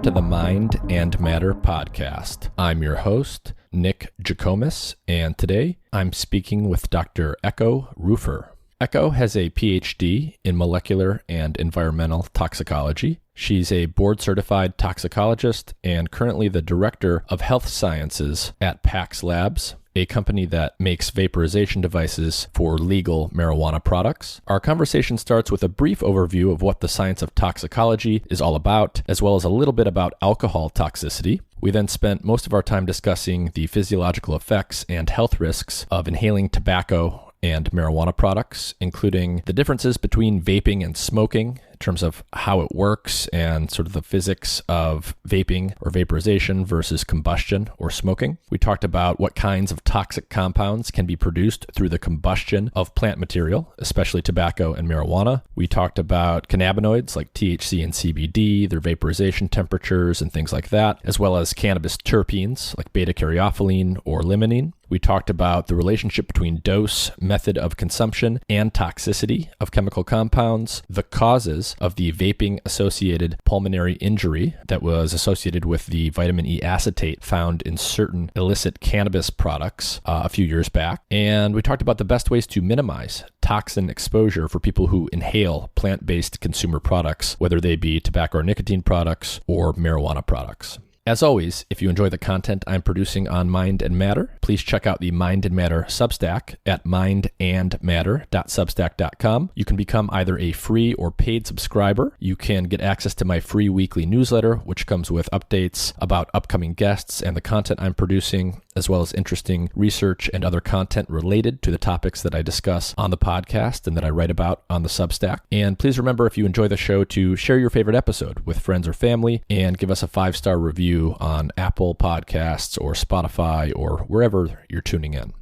to the Mind and Matter podcast. I'm your host, Nick Jikomis, and today I'm speaking with Dr. Echo Rufer. Echo has a PhD in molecular and environmental toxicology. She's a board-certified toxicologist and currently the director of health sciences at PAX Labs, a company that makes vaporization devices for legal marijuana products. Our conversation starts with a brief overview of what the science of toxicology is all about, as well as a little bit about alcohol toxicity. We then spent most of our time discussing the physiological effects and health risks of inhaling tobacco and marijuana products, including the differences between vaping and smoking in terms of how it works and sort of the physics of vaping or vaporization versus combustion or smoking. We talked about what kinds of toxic compounds can be produced through the combustion of plant material, especially tobacco and marijuana. We talked about cannabinoids like THC and CBD, their vaporization temperatures and things like that, as well as cannabis terpenes like beta-caryophyllene or limonene. We talked about the relationship between dose, method of consumption, and toxicity of chemical compounds, the causes of the vaping-associated pulmonary injury that was associated with the vitamin E acetate found in certain illicit cannabis products a few years back. And we talked about the best ways to minimize toxin exposure for people who inhale plant-based consumer products, whether they be tobacco or nicotine products or marijuana products. As always, if you enjoy the content I'm producing on Mind and Matter, please check out the Mind and Matter Substack at mindandmatter.substack.com. You can become either a free or paid subscriber. You can get access to my free weekly newsletter, which comes with updates about upcoming guests and the content I'm producing, as well as interesting research and other content related to the topics that I discuss on the podcast and that I write about on the Substack. And please remember, if you enjoy the show, to share your favorite episode with friends or family and give us a 5-star review on Apple Podcasts or Spotify or wherever you're tuning in.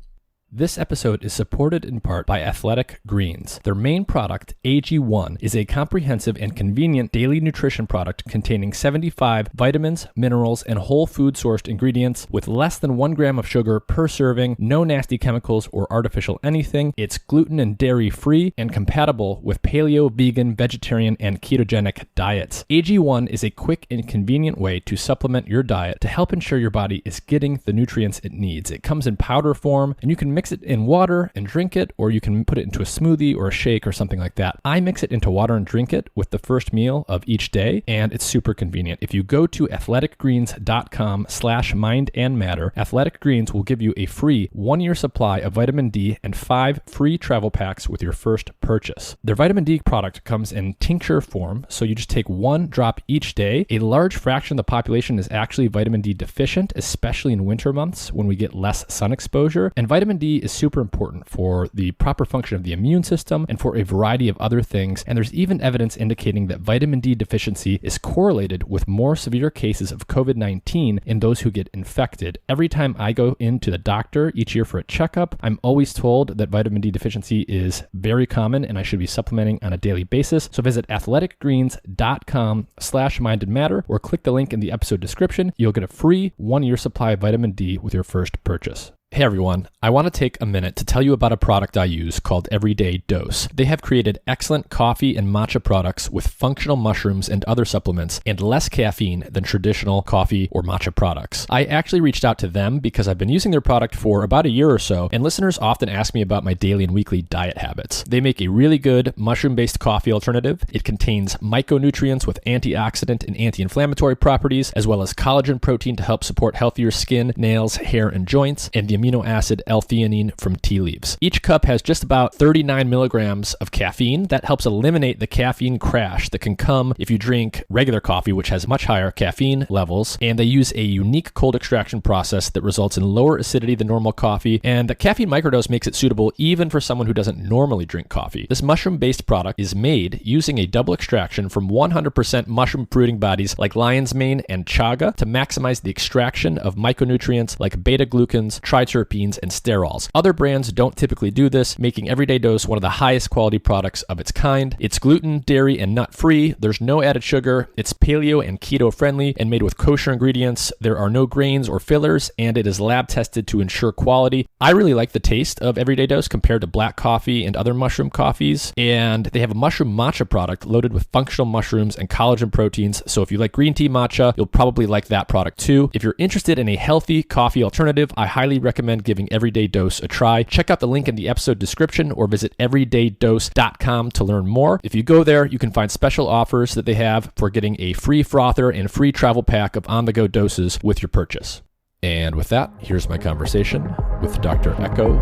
This episode is supported in part by Athletic Greens. Their main product, AG1, is a comprehensive and convenient daily nutrition product containing 75 vitamins, minerals, and whole food sourced ingredients with less than 1 gram of sugar per serving, no nasty chemicals or artificial anything. It's gluten and dairy free and compatible with paleo, vegan, vegetarian, and ketogenic diets. AG1 is a quick and convenient way to supplement your diet to help ensure your body is getting the nutrients it needs. It comes in powder form, and you can mix it in water and drink it, or you can put it into a smoothie or a shake or something like that. I mix it into water and drink it with the first meal of each day, and it's super convenient. If you go to athleticgreens.com/mindandmatter, Athletic Greens will give you a free 1-year supply of vitamin D and 5 free travel packs with your first purchase. Their vitamin D product comes in tincture form, so you just take 1 drop each day. A large fraction of the population is actually vitamin D deficient, especially in winter months when we get less sun exposure, and vitamin D is super important for the proper function of the immune system and for a variety of other things. And there's even evidence indicating that vitamin D deficiency is correlated with more severe cases of COVID-19 in those who get infected. Every time I go into the doctor each year for a checkup, I'm always told that vitamin D deficiency is very common and I should be supplementing on a daily basis. So visit athleticgreens.com/mindandmatter or click the link in the episode description. You'll get a free 1-year supply of vitamin D with your first purchase. Hey everyone, I want to take a minute to tell you about a product I use called Everyday Dose. They have created excellent coffee and matcha products with functional mushrooms and other supplements and less caffeine than traditional coffee or matcha products. I actually reached out to them because I've been using their product for about a year or so, and listeners often ask me about my daily and weekly diet habits. They make a really good mushroom-based coffee alternative. It contains micronutrients with antioxidant and anti-inflammatory properties, as well as collagen protein to help support healthier skin, nails, hair, and joints, and the amino acid L-theanine from tea leaves. Each cup has just about 39 milligrams of caffeine. That helps eliminate the caffeine crash that can come if you drink regular coffee, which has much higher caffeine levels. And they use a unique cold extraction process that results in lower acidity than normal coffee. And the caffeine microdose makes it suitable even for someone who doesn't normally drink coffee. This mushroom-based product is made using a double extraction from 100% mushroom fruiting bodies like lion's mane and chaga to maximize the extraction of micronutrients like beta-glucans, terpenes, and sterols. Other brands don't typically do this, making Everyday Dose one of the highest quality products of its kind. It's gluten, dairy, and nut-free. There's no added sugar. It's paleo and keto-friendly and made with kosher ingredients. There are no grains or fillers, and it is lab-tested to ensure quality. I really like the taste of Everyday Dose compared to black coffee and other mushroom coffees, and they have a mushroom matcha product loaded with functional mushrooms and collagen proteins, so if you like green tea matcha, you'll probably like that product too. If you're interested in a healthy coffee alternative, I highly recommend giving Everyday Dose a try. Check out the link in the episode description or visit everydaydose.com to learn more. If you go there, you can find special offers that they have for getting a free frother and free travel pack of on-the-go doses with your purchase. And with that, here's my conversation with Dr. Echo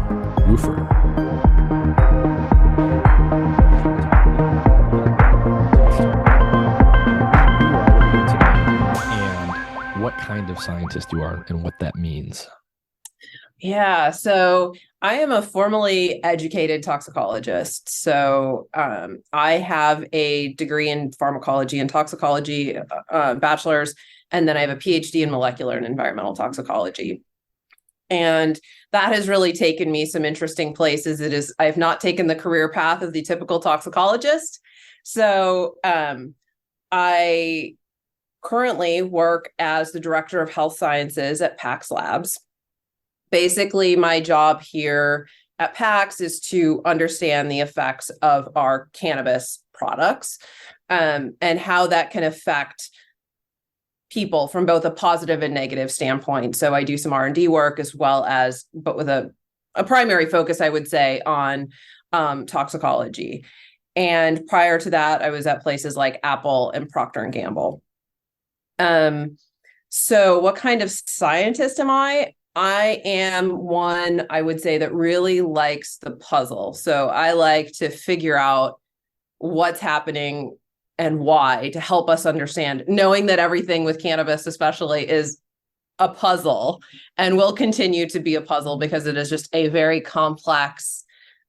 Rufer. And what kind of scientist you are and what that means. Yeah, so I am a formally educated toxicologist. So I have a degree in pharmacology and toxicology, bachelor's, and then I have a PhD in molecular and environmental toxicology. And that has really taken me some interesting places. I have not taken the career path of the typical toxicologist. So I currently work as the director of health sciences at PAX Labs. Basically, my job here at PAX is to understand the effects of our cannabis products and how that can affect people from both a positive and negative standpoint. So I do some R&D work as well as, but with a primary focus, I would say, on toxicology. And prior to that, I was at places like Apple and Procter & Gamble. So what kind of scientist am I? I am one, I would say, that really likes the puzzle. So I like to figure out what's happening and why to help us understand, knowing that everything with cannabis especially is a puzzle and will continue to be a puzzle because it is just a very complex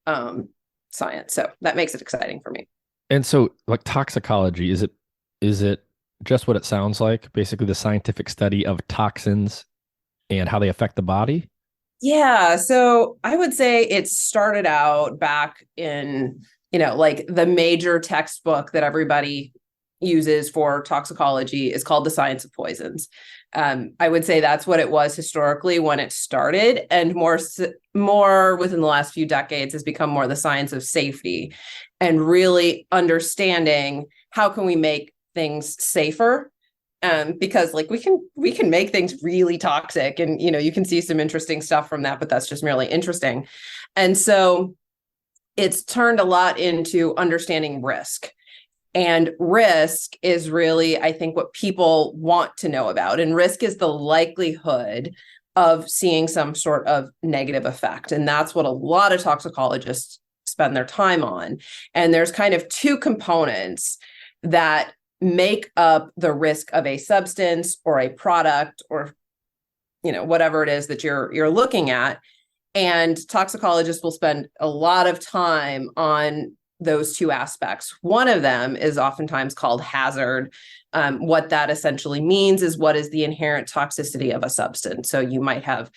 science. So that makes it exciting for me. And so like toxicology, is it just what it sounds like? Basically the scientific study of toxins and how they affect the body? Yeah. So I would say it started out back in, like the major textbook that everybody uses for toxicology is called The Science of Poisons. I would say that's what it was historically when it started, and more within the last few decades has become more the science of safety and really understanding how can we make things safer. Because like we can make things really toxic and, you can see some interesting stuff from that, but that's just merely interesting. And so it's turned a lot into understanding risk. And risk is really, I think, what people want to know about. And risk is the likelihood of seeing some sort of negative effect. And that's what a lot of toxicologists spend their time on. And there's kind of two components that make up the risk of a substance or a product or, whatever it is that you're looking at. And toxicologists will spend a lot of time on those two aspects. One of them is oftentimes called hazard. What that essentially means is what is the inherent toxicity of a substance. So you might have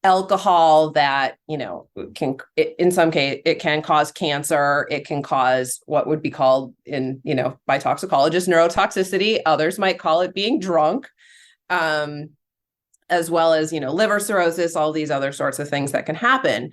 alcohol that, in some case, it can cause cancer. It can cause what would be called by toxicologists, neurotoxicity. Others might call it being drunk, as well as, liver cirrhosis, all these other sorts of things that can happen.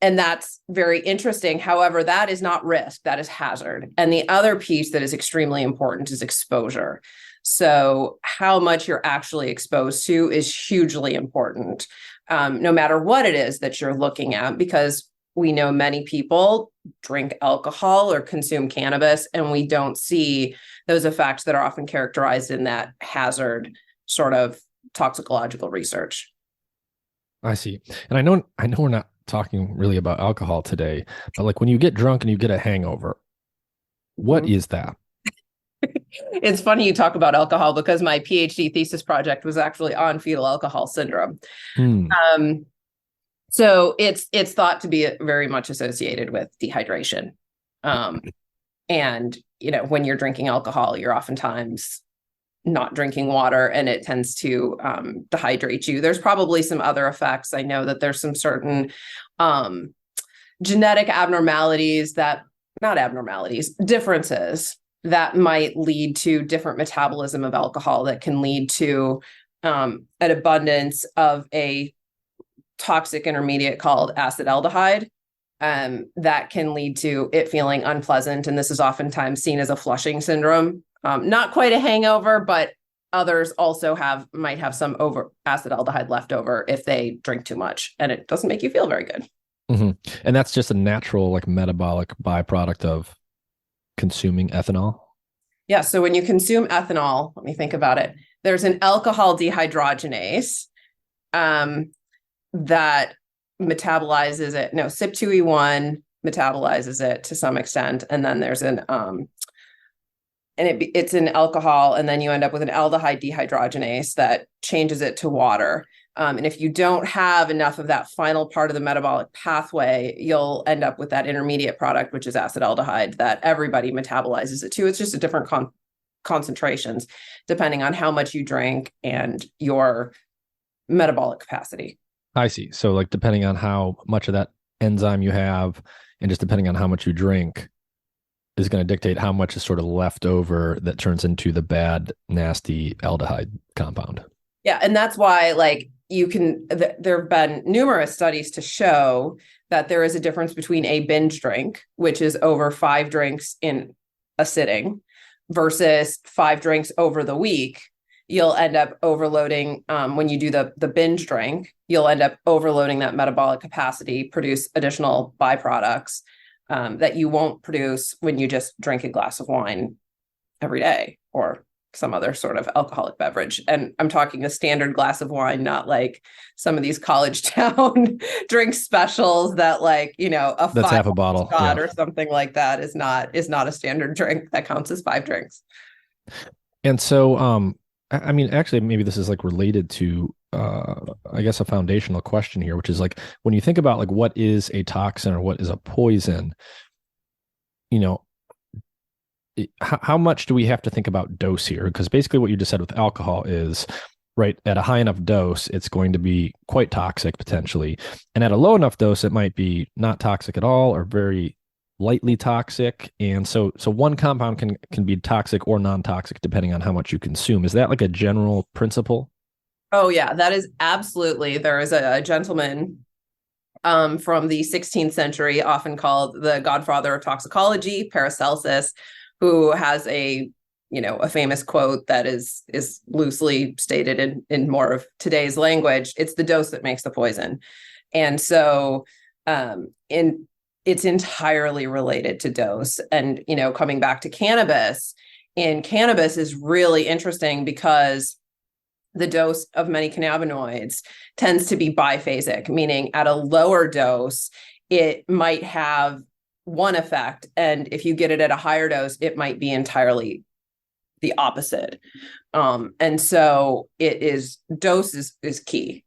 And that's very interesting. However, that is not risk, that is hazard. And the other piece that is extremely important is exposure. So how much you're actually exposed to is hugely important, no matter what it is that you're looking at, because we know many people drink alcohol or consume cannabis, and we don't see those effects that are often characterized in that hazard sort of toxicological research. I see. And I know we're not talking really about alcohol today, but like when you get drunk and you get a hangover, what is that? It's funny you talk about alcohol because my PhD thesis project was actually on fetal alcohol syndrome. So it's thought to be very much associated with dehydration. And, when you're drinking alcohol, you're oftentimes not drinking water, and it tends to dehydrate you. There's probably some other effects. I know that there's some certain genetic differences that might lead to different metabolism of alcohol that can lead to an abundance of a toxic intermediate called acetaldehyde. That can lead to it feeling unpleasant. And this is oftentimes seen as a flushing syndrome. Not quite a hangover, but others also might have some over acetaldehyde left over if they drink too much, and it doesn't make you feel very good. Mm-hmm. And that's just a natural like metabolic byproduct of consuming ethanol. Yeah. So when you consume ethanol, let me think about it. There's an alcohol dehydrogenase that metabolizes it. No, CYP2E1 metabolizes it to some extent. And then there's it's an alcohol, and then you end up with an aldehyde dehydrogenase that changes it to water. And if you don't have enough of that final part of the metabolic pathway, you'll end up with that intermediate product, which is acetaldehyde, that everybody metabolizes it to. It's just a different concentrations depending on how much you drink and your metabolic capacity. I see. So like depending on how much of that enzyme you have and just depending on how much you drink is going to dictate how much is sort of left over that turns into the bad, nasty aldehyde compound. Yeah. And that's why like there have been numerous studies to show that there is a difference between a binge drink, which is over 5 drinks in a sitting, versus 5 drinks over the week. You'll end up overloading when you do the binge drink, you'll end up overloading that metabolic capacity, produce additional byproducts that you won't produce when you just drink a glass of wine every day or some other sort of alcoholic beverage. And I'm talking a standard glass of wine, not like some of these college town drink specials that like, that's half a bottle or something like that is not a standard drink that counts as 5 drinks. And so, I mean, actually, maybe this is like related to, I guess, a foundational question here, which is like, when you think about like what is a toxin or what is a poison, how much do we have to think about dose here? Because basically what you just said with alcohol is, right, at a high enough dose, it's going to be quite toxic potentially. And at a low enough dose, it might be not toxic at all or very lightly toxic. And so one compound can be toxic or non-toxic depending on how much you consume. Is that like a general principle? Oh yeah, that is absolutely. There is a gentleman from the 16th century, often called the godfather of toxicology, Paracelsus, who has a famous quote that is loosely stated in more of today's language. It's the dose that makes the poison. And so it's entirely related to dose. And, coming back to cannabis, is really interesting because the dose of many cannabinoids tends to be biphasic, meaning at a lower dose, it might have one effect. And if you get it at a higher dose, it might be entirely the opposite. And so dose is key.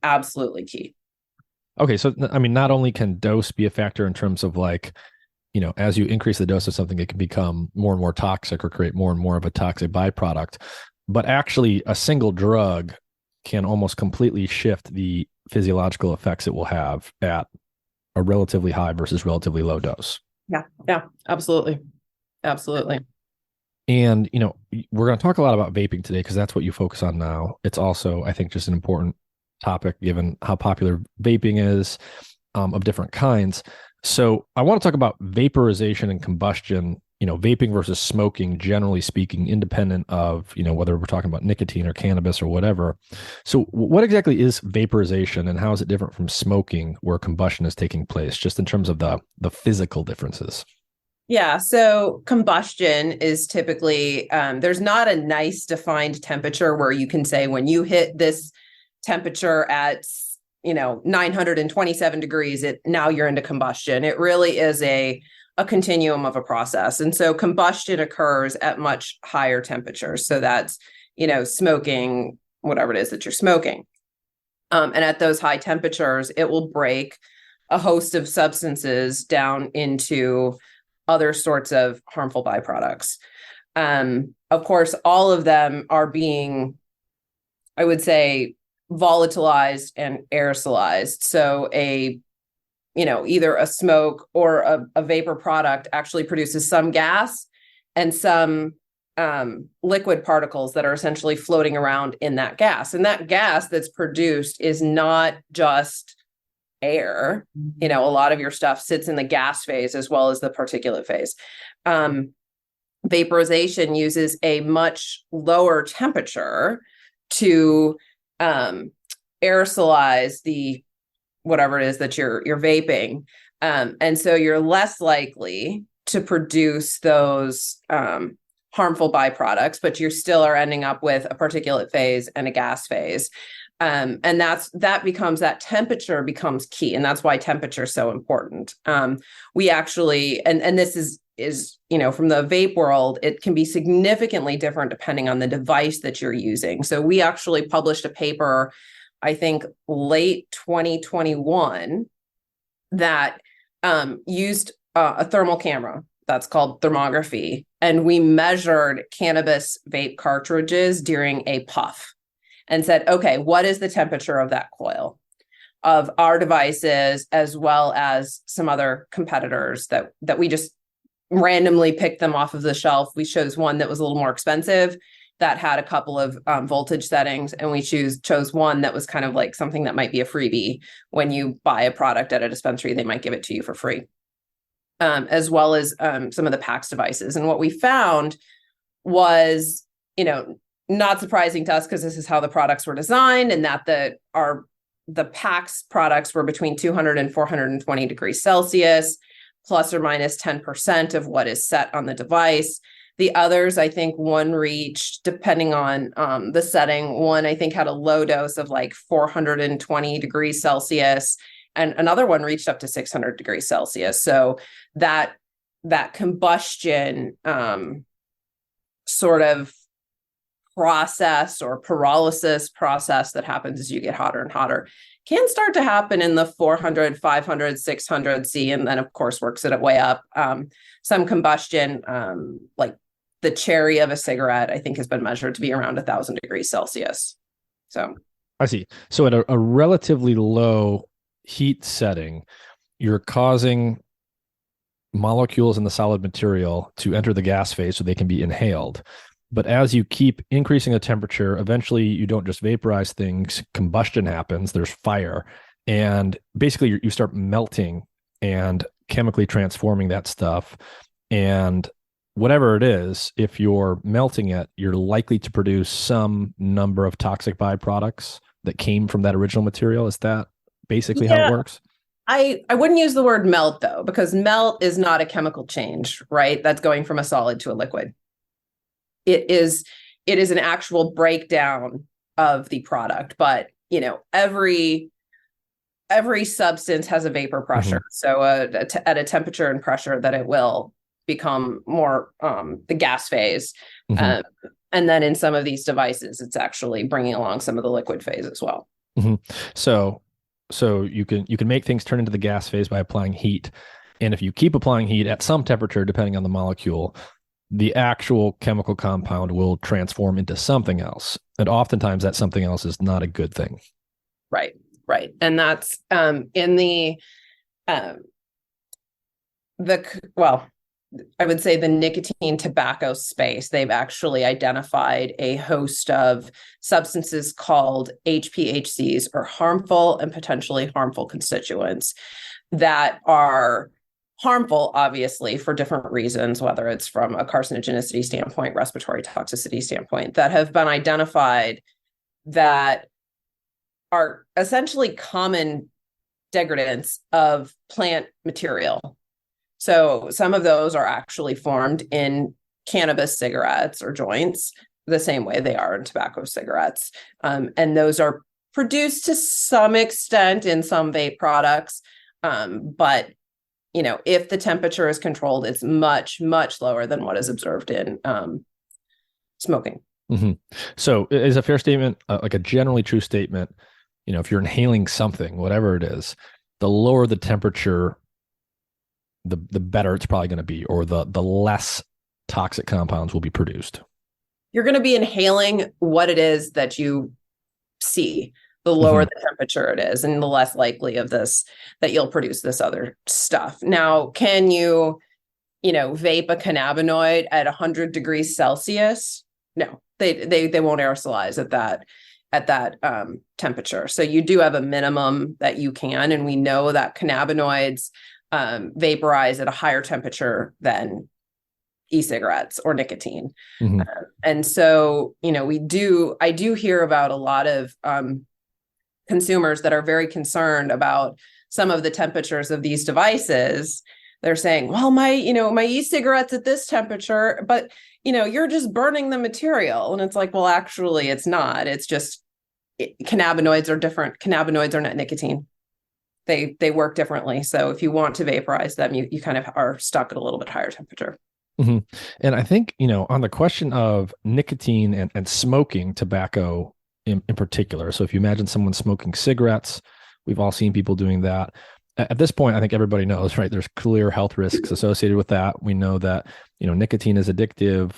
Absolutely key. Okay. So, I mean, not only can dose be a factor in terms of like, as you increase the dose of something, it can become more and more toxic or create more and more of a toxic byproduct, but actually a single drug can almost completely shift the physiological effects it will have at a relatively high versus relatively low dose. Yeah, absolutely. Absolutely. And, we're going to talk a lot about vaping today because that's what you focus on now. It's also, I think, just an important topic given how popular vaping is of different kinds. So I want to talk about vaporization and combustion, vaping versus smoking, generally speaking, independent of, whether we're talking about nicotine or cannabis or whatever. So what exactly is vaporization and how is it different from smoking where combustion is taking place, just in terms of the physical differences? Yeah. So combustion is typically, there's not a nice defined temperature where you can say when you hit this temperature at 927 degrees, now you're into combustion. It really is a continuum of a process. And so combustion occurs at much higher temperatures. So that's, smoking, whatever it is that you're smoking. And at those high temperatures, it will break a host of substances down into other sorts of harmful byproducts. Of course, all of them are being, I would say, volatilized and aerosolized. So either a smoke or a vapor product actually produces some gas and some liquid particles that are essentially floating around in that gas. And that gas that's produced is not just air. A lot of your stuff sits in the gas phase as well as the particulate phase. Vaporization uses a much lower temperature to aerosolize the whatever it is that you're vaping, and so you're less likely to produce those harmful byproducts, but you still are ending up with a particulate phase and a gas phase, and that temperature becomes key, and that's why temperature is so important. We actually, and this is from the vape world, it can be significantly different depending on the device that you're using. So we actually published a paper, I think late 2021, that used a thermal camera that's called thermography. And we measured cannabis vape cartridges during a puff and said, okay, what is the temperature of that coil of our devices, as well as some other competitors that we just randomly picked them off of the shelf. We chose one that was a little more expensive that had a couple of voltage settings, and we chose one that was kind of like something that might be a freebie. When you buy a product at a dispensary, they might give it to you for free, as well as some of the PAX devices. And what we found was, not surprising to us because this is how the products were designed, and that the PAX products were between 200 and 420 degrees Celsius, plus or minus 10% of what is set on the device. The others, I think one reached, depending on the setting, one I think had a low dose of like 420 degrees Celsius, and another one reached up to 600 degrees Celsius. So that combustion sort of process or pyrolysis process that happens as you get hotter and hotter can start to happen in the 400, 500, 600 C, and then of course works it way up. Some combustion, like the cherry of a cigarette, I think has been measured to be around 1,000 degrees Celsius. So I see. So at a relatively low heat setting, you're causing molecules in the solid material to enter the gas phase so they can be inhaled. But as you keep increasing the temperature, eventually you don't just vaporize things, combustion happens, there's fire, and basically you start melting and chemically transforming that stuff. And whatever it is, if you're melting it, you're likely to produce some number of toxic byproducts that came from that original material. Is that basically how it works? I wouldn't use the word melt, though, because melt is not a chemical change, right? That's going from a solid to a liquid. It is an actual breakdown of the product, but every substance has a vapor pressure. Mm-hmm. So at a temperature and pressure that it will become more the gas phase. Mm-hmm. And then in some of these devices, it's actually bringing along some of the liquid phase as well. Mm-hmm. So you can make things turn into the gas phase by applying heat. And if you keep applying heat at some temperature, depending on the molecule, the actual chemical compound will transform into something else. And oftentimes that something else is not a good thing. Right. And that's in the I would say the nicotine tobacco space. They've actually identified a host of substances called HPHCs, or harmful and potentially harmful constituents, that are harmful, obviously, for different reasons, whether it's from a carcinogenicity standpoint, respiratory toxicity standpoint, that have been identified that are essentially common degradants of plant material. So some of those are actually formed in cannabis cigarettes or joints the same way they are in tobacco cigarettes. And those are produced to some extent in some vape products. But if the temperature is controlled, it's much, much lower than what is observed in smoking. Mm-hmm. So is a fair statement, like a generally true statement, if you're inhaling something, whatever it is, the lower the temperature, the better it's probably going to be, or the less toxic compounds will be produced? You're going to be inhaling what it is that you see. The lower the temperature it is, and the less likely of this that you'll produce this other stuff. Now, can you vape a cannabinoid at 100 degrees Celsius? No, they won't aerosolize at that temperature. So you do have a minimum that you can, and we know that cannabinoids vaporize at a higher temperature than e-cigarettes or nicotine. And so, I do hear about a lot of consumers that are very concerned about some of the temperatures of these devices. They're saying, well, my e-cigarette's at this temperature, but you're just burning the material. And it's like, well, actually it's not. It's just cannabinoids are different. Cannabinoids are not nicotine. They work differently. So if you want to vaporize them, you kind of are stuck at a little bit higher temperature. And I think, on the question of nicotine and smoking tobacco in particular. So if you imagine someone smoking cigarettes, we've all seen people doing that. At this point, I think everybody knows, right? There's clear health risks associated with that. We know that, nicotine is addictive.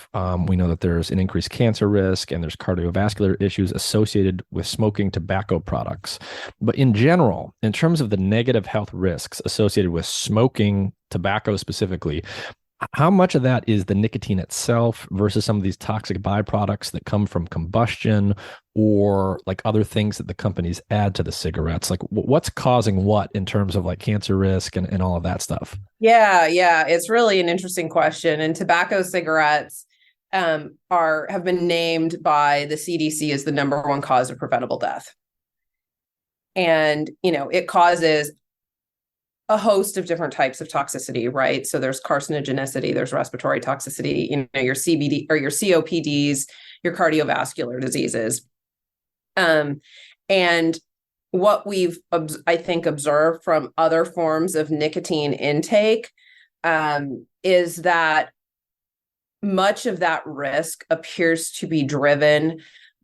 We know that there's an increased cancer risk and there's cardiovascular issues associated with smoking tobacco products. But in general, in terms of the negative health risks associated with smoking tobacco specifically, how much of that is the nicotine itself versus some of these toxic byproducts that come from combustion or like other things that the companies add to the cigarettes? Like what's causing what in terms of like cancer risk and all of that stuff? Yeah. It's really an interesting question. And tobacco cigarettes have been named by the CDC as the number one cause of preventable death. And, it causes a host of different types of toxicity, right? So there's carcinogenicity, there's respiratory toxicity, your CBD or your COPDs, your cardiovascular diseases. And what we've, I think, observed from other forms of nicotine intake is that much of that risk appears to be driven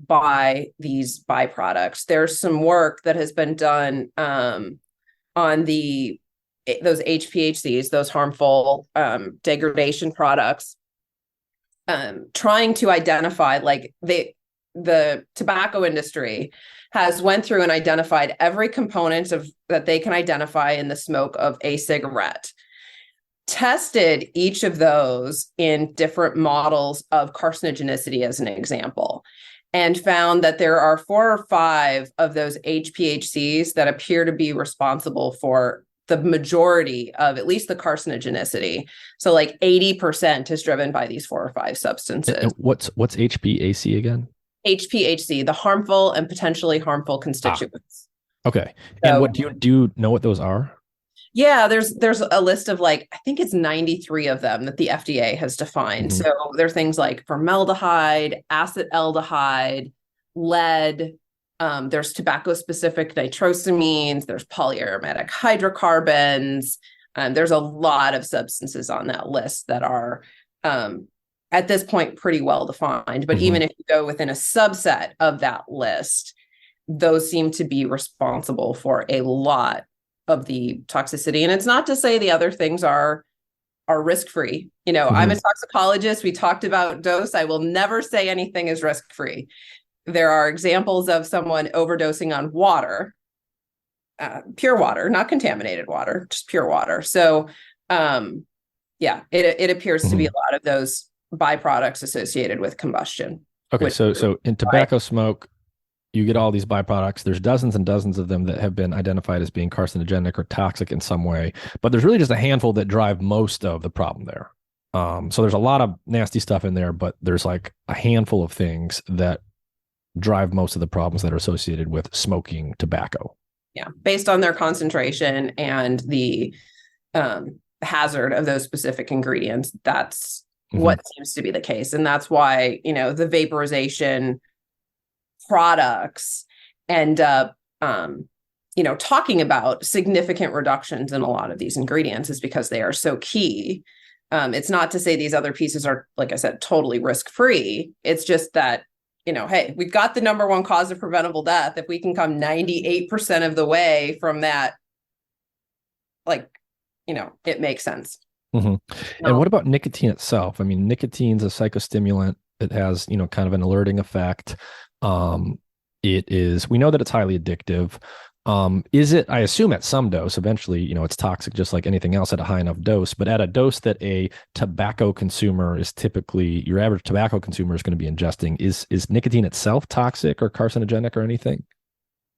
by these byproducts. There's some work that has been done on those HPHCs, those harmful degradation products, trying to identify, like the tobacco industry has went through and identified every component that they can identify in the smoke of a cigarette, tested each of those in different models of carcinogenicity as an example, and found that there are 4 or 5 of those HPHCs that appear to be responsible for the majority of at least the carcinogenicity. So like 80% is driven by these 4 or 5 substances. And what's HPAC again? HPHC, the harmful and potentially harmful constituents. Okay. And what do you know what those are? Yeah, there's a list of I think it's 93 of them that the FDA has defined. So there are things like formaldehyde, acetaldehyde, lead, there's tobacco-specific nitrosamines, there's polyaromatic hydrocarbons, there's a lot of substances on that list that are, at this point, pretty well defined. But even if you go within a subset of that list, those seem to be responsible for a lot of the toxicity. And it's not to say the other things are risk-free. I'm a toxicologist. We talked about dose. I will never say anything is risk-free. There are examples of someone overdosing on water, pure water, not contaminated water, just pure water. So, it appears to be a lot of those byproducts associated with combustion. Okay, so in tobacco smoke, you get all these byproducts. There's dozens and dozens of them that have been identified as being carcinogenic or toxic in some way, but there's really just a handful that drive most of the problem there. So there's a lot of nasty stuff in there, but there's like a handful of things that drive most of the problems that are associated with smoking tobacco. Yeah, based on their concentration and the hazard of those specific ingredients, that's what seems to be the case. And that's why, the vaporization products end up, talking about significant reductions in a lot of these ingredients is because they are so key. It's not to say these other pieces are, like I said, totally risk-free. It's just that, hey, we've got the number one cause of preventable death. If we can come 98% of the way from that, it makes sense. And No. what about nicotine itself? I mean, nicotine's a psychostimulant. It has, kind of an alerting effect. We know that it's highly addictive. Is it, I assume at some dose, eventually, it's toxic just like anything else at a high enough dose, but at a dose that a tobacco consumer is typically, your average tobacco consumer is going to be ingesting, is nicotine itself toxic or carcinogenic or anything?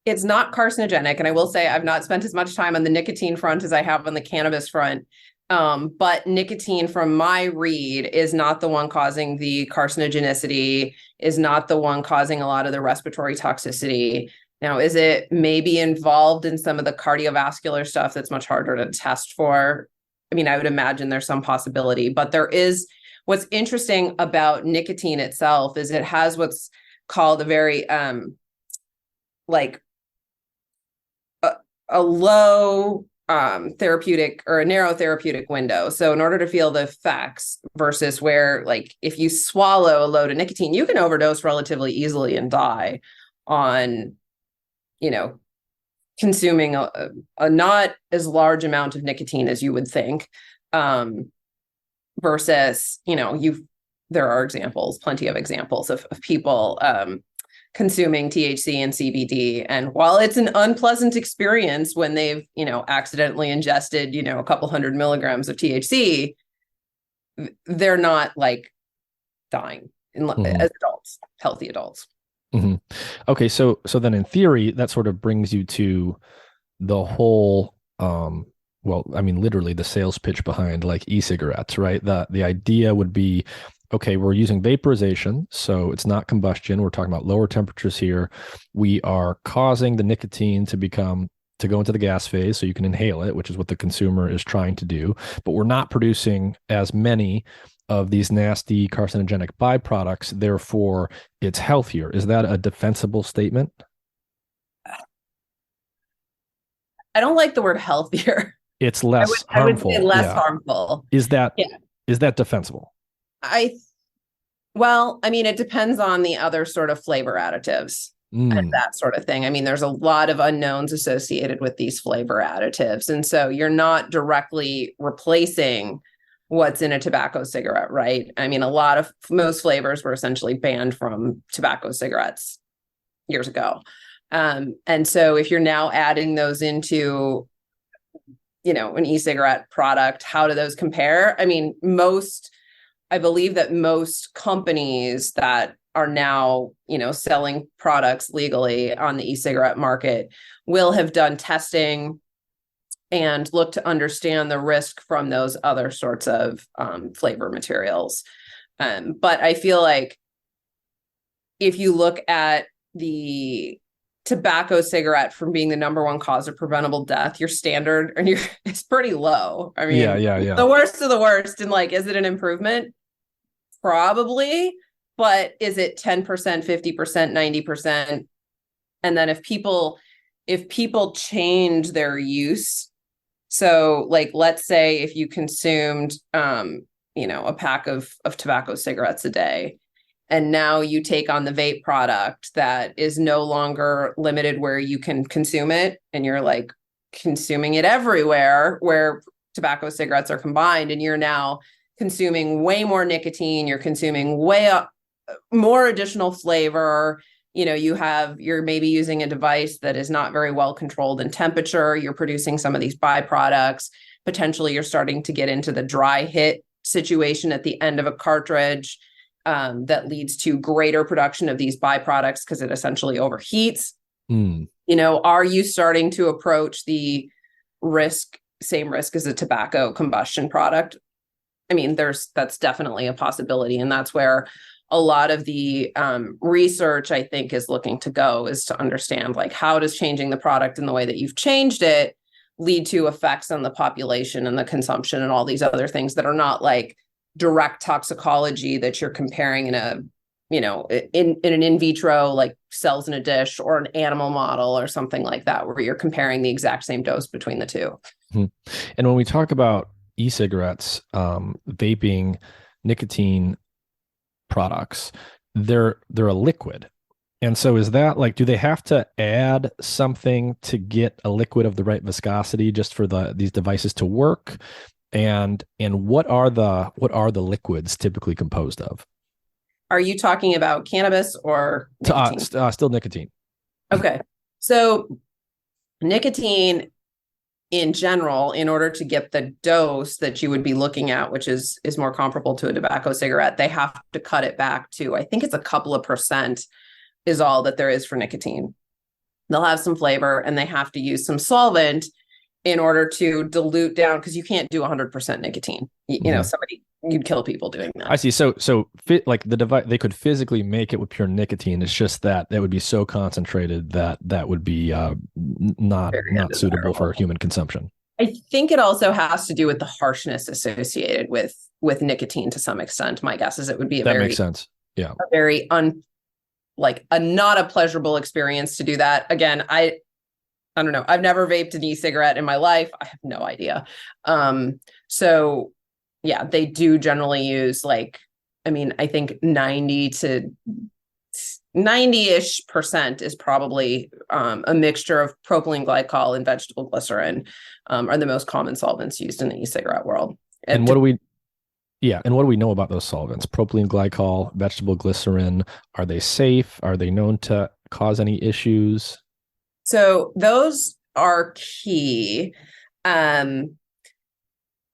It's not carcinogenic. And I will say I've not spent as much time on the nicotine front as I have on the cannabis front. But nicotine, from my read, is not the one causing the carcinogenicity, is not the one causing a lot of the respiratory toxicity. Now, is it maybe involved in some of the cardiovascular stuff that's much harder to test for? I mean, I would imagine there's some possibility, but what's interesting about nicotine itself is it has what's called a very a low therapeutic or a narrow therapeutic window. So in order to feel the effects versus where, like, if you swallow a load of nicotine, you can overdose relatively easily and die on, consuming a not as large amount of nicotine as you would think, versus, there are examples, plenty of examples of people consuming THC and CBD. And while it's an unpleasant experience when they've, accidentally ingested, a couple 100 milligrams of THC, they're not like dying as adults, healthy adults. Mm-hmm. Okay. So then in theory, that sort of brings you to the whole, literally the sales pitch behind like e-cigarettes, right? The idea would be, okay, we're using vaporization, so it's not combustion. We're talking about lower temperatures here. We are causing the nicotine to go into the gas phase so you can inhale it, which is what the consumer is trying to do. But we're not producing as many of these nasty carcinogenic byproducts. Therefore, it's healthier. Is that a defensible statement? I don't like the word healthier. It's less harmful. I would say less harmful. Is that defensible? It depends on the other sort of flavor additives and that sort of thing. I mean, there's a lot of unknowns associated with these flavor additives. And so you're not directly replacing what's in a tobacco cigarette, right? I mean, most flavors were essentially banned from tobacco cigarettes years ago. And so if you're now adding those into, an e-cigarette product, how do those compare? I mean, I believe that most companies that are now, selling products legally on the e-cigarette market will have done testing and look to understand the risk from those other sorts of flavor materials. But I feel like if you look at the tobacco cigarette from being the number one cause of preventable death, your standard it's pretty low. I mean, yeah. The worst of the worst. And like, is it an improvement? Probably, but is it 10%, 50%, 90%? And then if people change their use, so like, let's say if you consumed, a pack of tobacco cigarettes a day, and now you take on the vape product that is no longer limited where you can consume it, and you're like consuming it everywhere where tobacco cigarettes are combined, and you're now consuming way more nicotine, you're consuming more additional flavor. You're maybe using a device that is not very well controlled in temperature. You're producing some of these byproducts. Potentially, you're starting to get into the dry hit situation at the end of a cartridge that leads to greater production of these byproducts because it essentially overheats. Are you starting to approach the same risk as a tobacco combustion product? I mean, that's definitely a possibility. And that's where a lot of the research, I think, is looking to go, is to understand, like, how does changing the product in the way that you've changed it lead to effects on the population and the consumption and all these other things that are not like direct toxicology that you're comparing in an in vitro, like cells in a dish, or an animal model or something like that, where you're comparing the exact same dose between the two. And when we talk about e-cigarettes, vaping, nicotine products, they're a liquid. And so is that like, do they have to add something to get a liquid of the right viscosity just for these devices to work? And what are the liquids typically composed of? Are you talking about cannabis or nicotine? Still nicotine. Okay. So nicotine in general, in order to get the dose that you would be looking at, which is more comparable to a tobacco cigarette, they have to cut it back to, I think it's a couple of percent is all that there is for nicotine. They'll have some flavor and they have to use some solvent in order to dilute down, because you can't do 100% nicotine. You know, you'd kill people doing that. I see. Like the device, they could physically make it with pure nicotine. It's just that would be so concentrated that would be not suitable for human consumption. I think it also has to do with the harshness associated with nicotine to some extent. My guess is it would be makes sense. Yeah. A very not a pleasurable experience to do that. Again, I don't know. I've never vaped an e-cigarette in my life. I have no idea. So yeah, they do generally use I think 90-ish% is probably a mixture of propylene glycol and vegetable glycerin are the most common solvents used in the e-cigarette world. And what do we know about those solvents? Propylene glycol, vegetable glycerin, are they safe? Are they known to cause any issues? So those are key.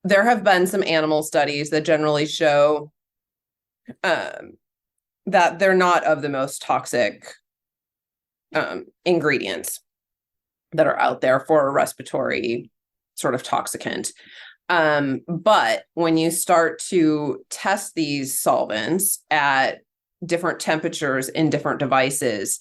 There have been some animal studies that generally show that they're not of the most toxic ingredients that are out there for a respiratory sort of toxicant. But when you start to test these solvents at different temperatures in different devices,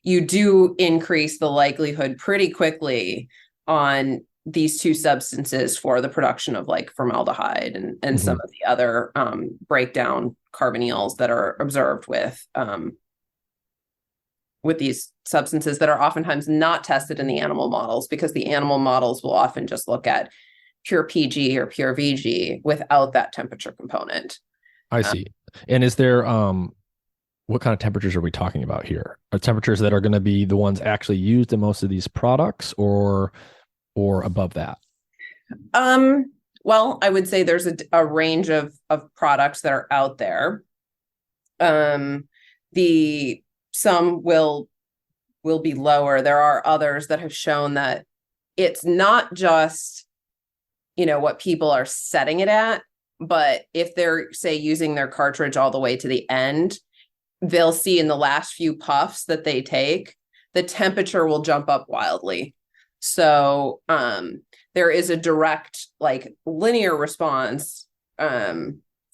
you do increase the likelihood pretty quickly on these two substances for the production of formaldehyde and some of the other breakdown carbonyls that are observed with these substances that are oftentimes not tested in the animal models, because the animal models will often just look at pure PG or pure VG without that temperature component. I see. And is there what kind of temperatures are we talking about here? Are temperatures that are going to be the ones actually used in most of these products, or above that? Well, I would say there's a range of products that are out there. Some will be lower. There are others that have shown that it's not just, what people are setting it at, but if they're, say, using their cartridge all the way to the end, they'll see in the last few puffs that they take, the temperature will jump up wildly. So there is a direct, linear response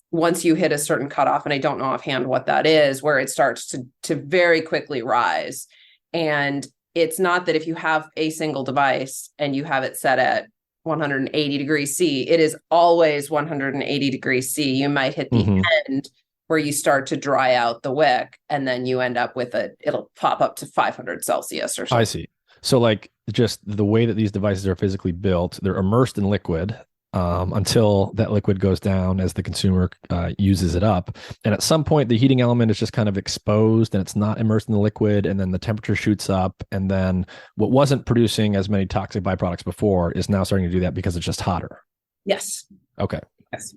once you hit a certain cutoff, and I don't know offhand what that is, where it starts to very quickly rise. And it's not that if you have a single device and you have it set at 180 degrees C, it is always 180 degrees C. You might hit the end where you start to dry out the wick, and then you end up with it'll pop up to 500 Celsius or something. I see. So just the way that these devices are physically built, they're immersed in liquid until that liquid goes down as the consumer uses it up. And at some point, the heating element is just kind of exposed and it's not immersed in the liquid. And then the temperature shoots up. And then what wasn't producing as many toxic byproducts before is now starting to do that because it's just hotter. Yes. Okay. Yes.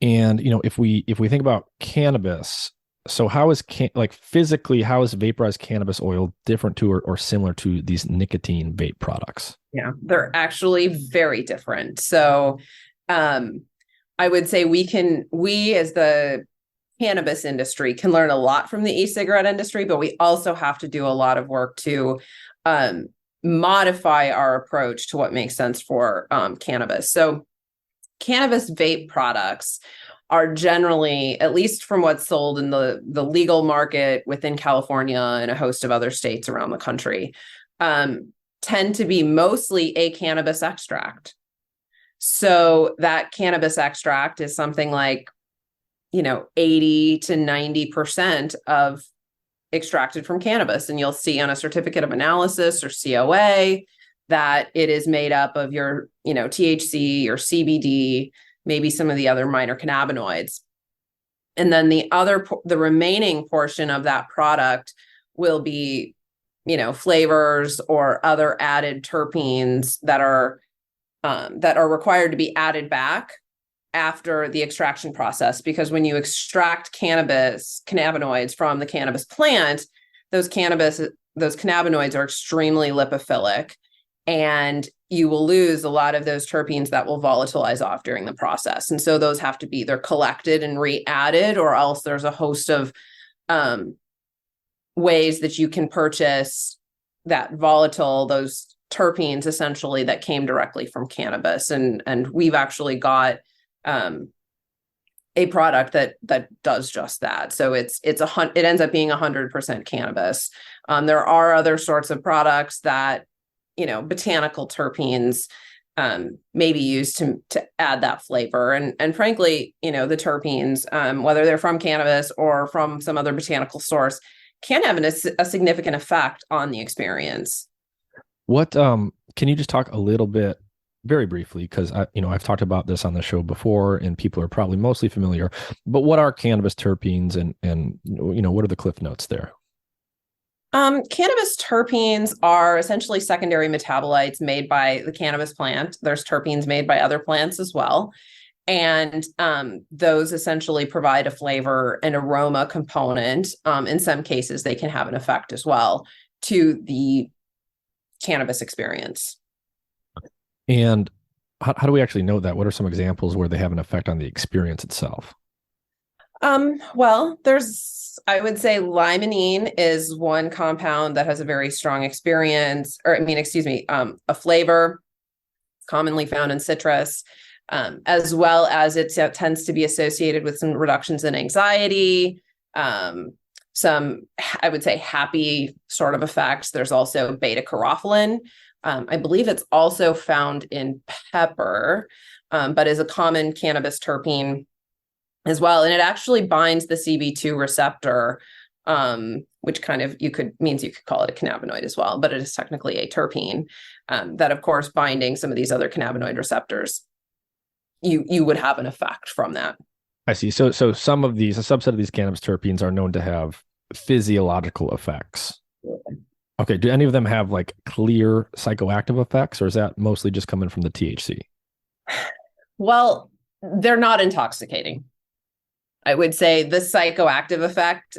And, if we think about cannabis, so how is physically, how is vaporized cannabis oil different to or similar to these nicotine vape products? Yeah, they're actually very different. So I would say we as the cannabis industry can learn a lot from the e-cigarette industry, but we also have to do a lot of work to modify our approach to what makes sense for cannabis. So cannabis vape products are generally, at least from what's sold in the legal market within California and a host of other states around the country, tend to be mostly a cannabis extract. So that cannabis extract is something like, 80 to 90% of extracted from cannabis. And you'll see on a certificate of analysis or COA that it is made up of your, THC or CBD, maybe some of the other minor cannabinoids. And then the remaining portion of that product will be, flavors or other added terpenes that are that are required to be added back after the extraction process, because when you extract cannabinoids from the cannabis plant, those cannabinoids are extremely lipophilic, and you will lose a lot of those terpenes that will volatilize off during the process. And so those have to be either collected and re-added, or else there's a host of ways that you can purchase those terpenes essentially that came directly from cannabis. And we've actually got a product that does just that. So it ends up being 100% cannabis. There are other sorts of products that, botanical terpenes may be used to add that flavor. And frankly, the terpenes, whether they're from cannabis or from some other botanical source, can have a significant effect on the experience. What can you just talk a little bit, very briefly, because I've talked about this on the show before, and people are probably mostly familiar. But what are cannabis terpenes, and what are the cliff notes there? Cannabis terpenes are essentially secondary metabolites made by the cannabis plant. There's terpenes made by other plants as well. And those essentially provide a flavor and aroma component. In some cases, they can have an effect as well to the cannabis experience. And how do we actually know that? What are some examples where they have an effect on the experience itself? Well, I would say limonene is one compound that has a very strong experience, a flavor commonly found in citrus, as well as it tends to be associated with some reductions in anxiety, some, I would say, happy sort of effects. There's also beta-carotene. I believe it's also found in pepper, but is a common cannabis terpene as well. And it actually binds the CB2 receptor, which means you could call it a cannabinoid as well, but it is technically a terpene that, of course, binding some of these other cannabinoid receptors, you would have an effect from that. I see. So a subset of these cannabis terpenes are known to have physiological effects. Okay. Do any of them have like clear psychoactive effects, or is that mostly just coming from the THC? Well, they're not intoxicating. I would say the psychoactive effect,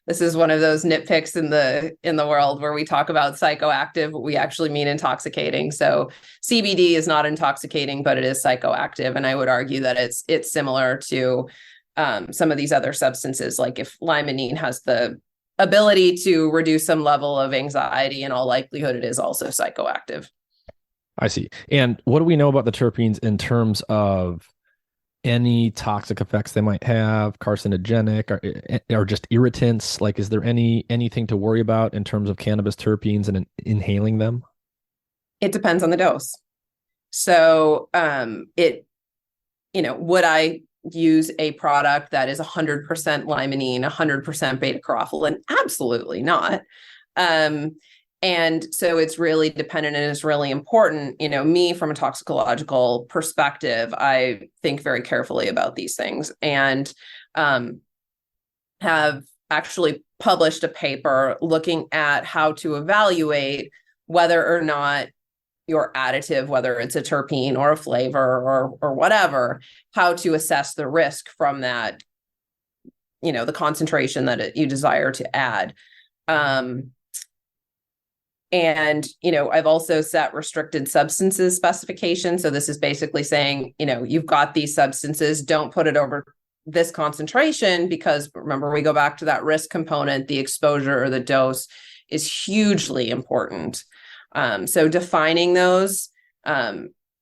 this is one of those nitpicks in the world where we talk about psychoactive, but we actually mean intoxicating. So CBD is not intoxicating, but it is psychoactive. And I would argue that it's similar to some of these other substances. Like if limonene has the ability to reduce some level of anxiety, in all likelihood, it is also psychoactive. I see. And what do we know about the terpenes in terms of any toxic effects they might have, carcinogenic, or just irritants? Like, is there anything to worry about in terms of cannabis terpenes and inhaling them? It depends on the dose. So would I use a product that is 100% limonene, 100% beta-carotene? Absolutely not. And so it's really dependent, and it's really important. Me, from a toxicological perspective, I think very carefully about these things, and have actually published a paper looking at how to evaluate whether or not your additive, whether it's a terpene or a flavor or whatever, how to assess the risk from that, the concentration that you desire to add. And, I've also set restricted substances specification. So this is basically saying, you've got these substances, don't put it over this concentration, because remember, we go back to that risk component. The exposure or the dose is hugely important. So defining those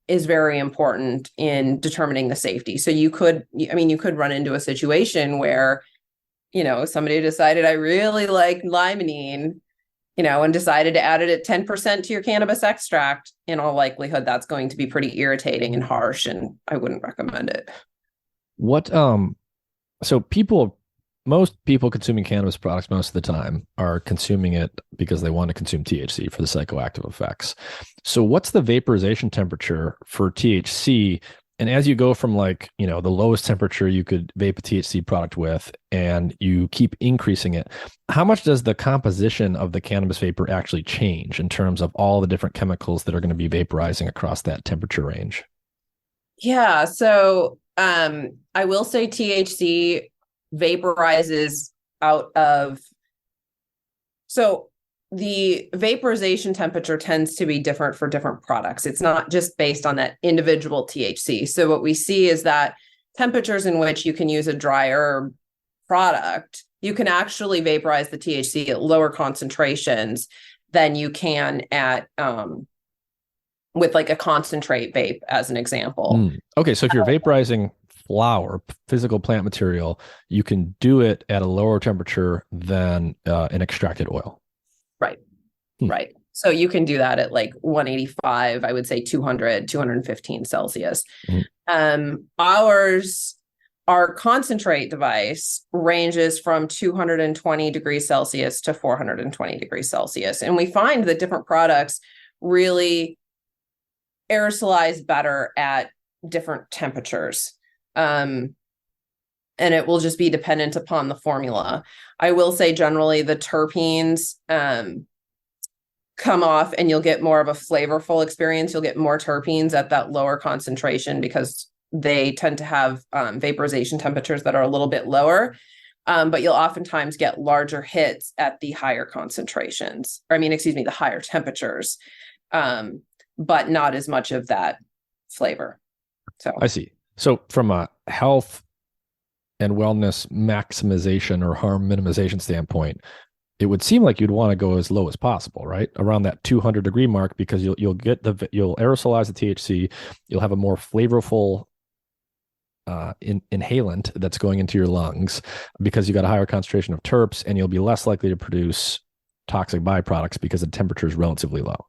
is very important in determining the safety. So you could run into a situation where, somebody decided, I really like limonene, and decided to add it at 10% to your cannabis extract. In all likelihood, that's going to be pretty irritating and harsh, and I wouldn't recommend it. So most people consuming cannabis products most of the time are consuming it because they want to consume THC for the psychoactive effects. So what's the vaporization temperature for THC And as you go from like, the lowest temperature you could vape a THC product with, and you keep increasing it, how much does the composition of the cannabis vapor actually change in terms of all the different chemicals that are going to be vaporizing across that temperature range? Yeah. So I will say THC vaporizes out of, so the vaporization temperature tends to be different for different products. It's not just based on that individual THC. So what we see is that temperatures in which you can use a drier product, you can actually vaporize the THC at lower concentrations than you can at with like a concentrate vape, as an example. Okay, so if you're vaporizing flower, physical plant material, you can do it at a lower temperature than an extracted oil. Right. Right. So you can do that at like 185, I would say 200, 215 Celsius. Our concentrate device ranges from 220 degrees Celsius to 420 degrees Celsius. And we find that different products really aerosolize better at different temperatures. And it will just be dependent upon the formula. I will say generally the terpenes come off and you'll get more of a flavorful experience. You'll get more terpenes at that lower concentration because they tend to have vaporization temperatures that are a little bit lower. But you'll oftentimes get larger hits at the higher concentrations, the higher temperatures, but not as much of that flavor. So I see. So from a health and wellness maximization or harm minimization standpoint, it would seem like you'd want to go as low as possible, right? Around that 200 degree mark, because you'll aerosolize the THC, you'll have a more flavorful inhalant that's going into your lungs because you got a higher concentration of terps, and you'll be less likely to produce toxic byproducts because the temperature is relatively low.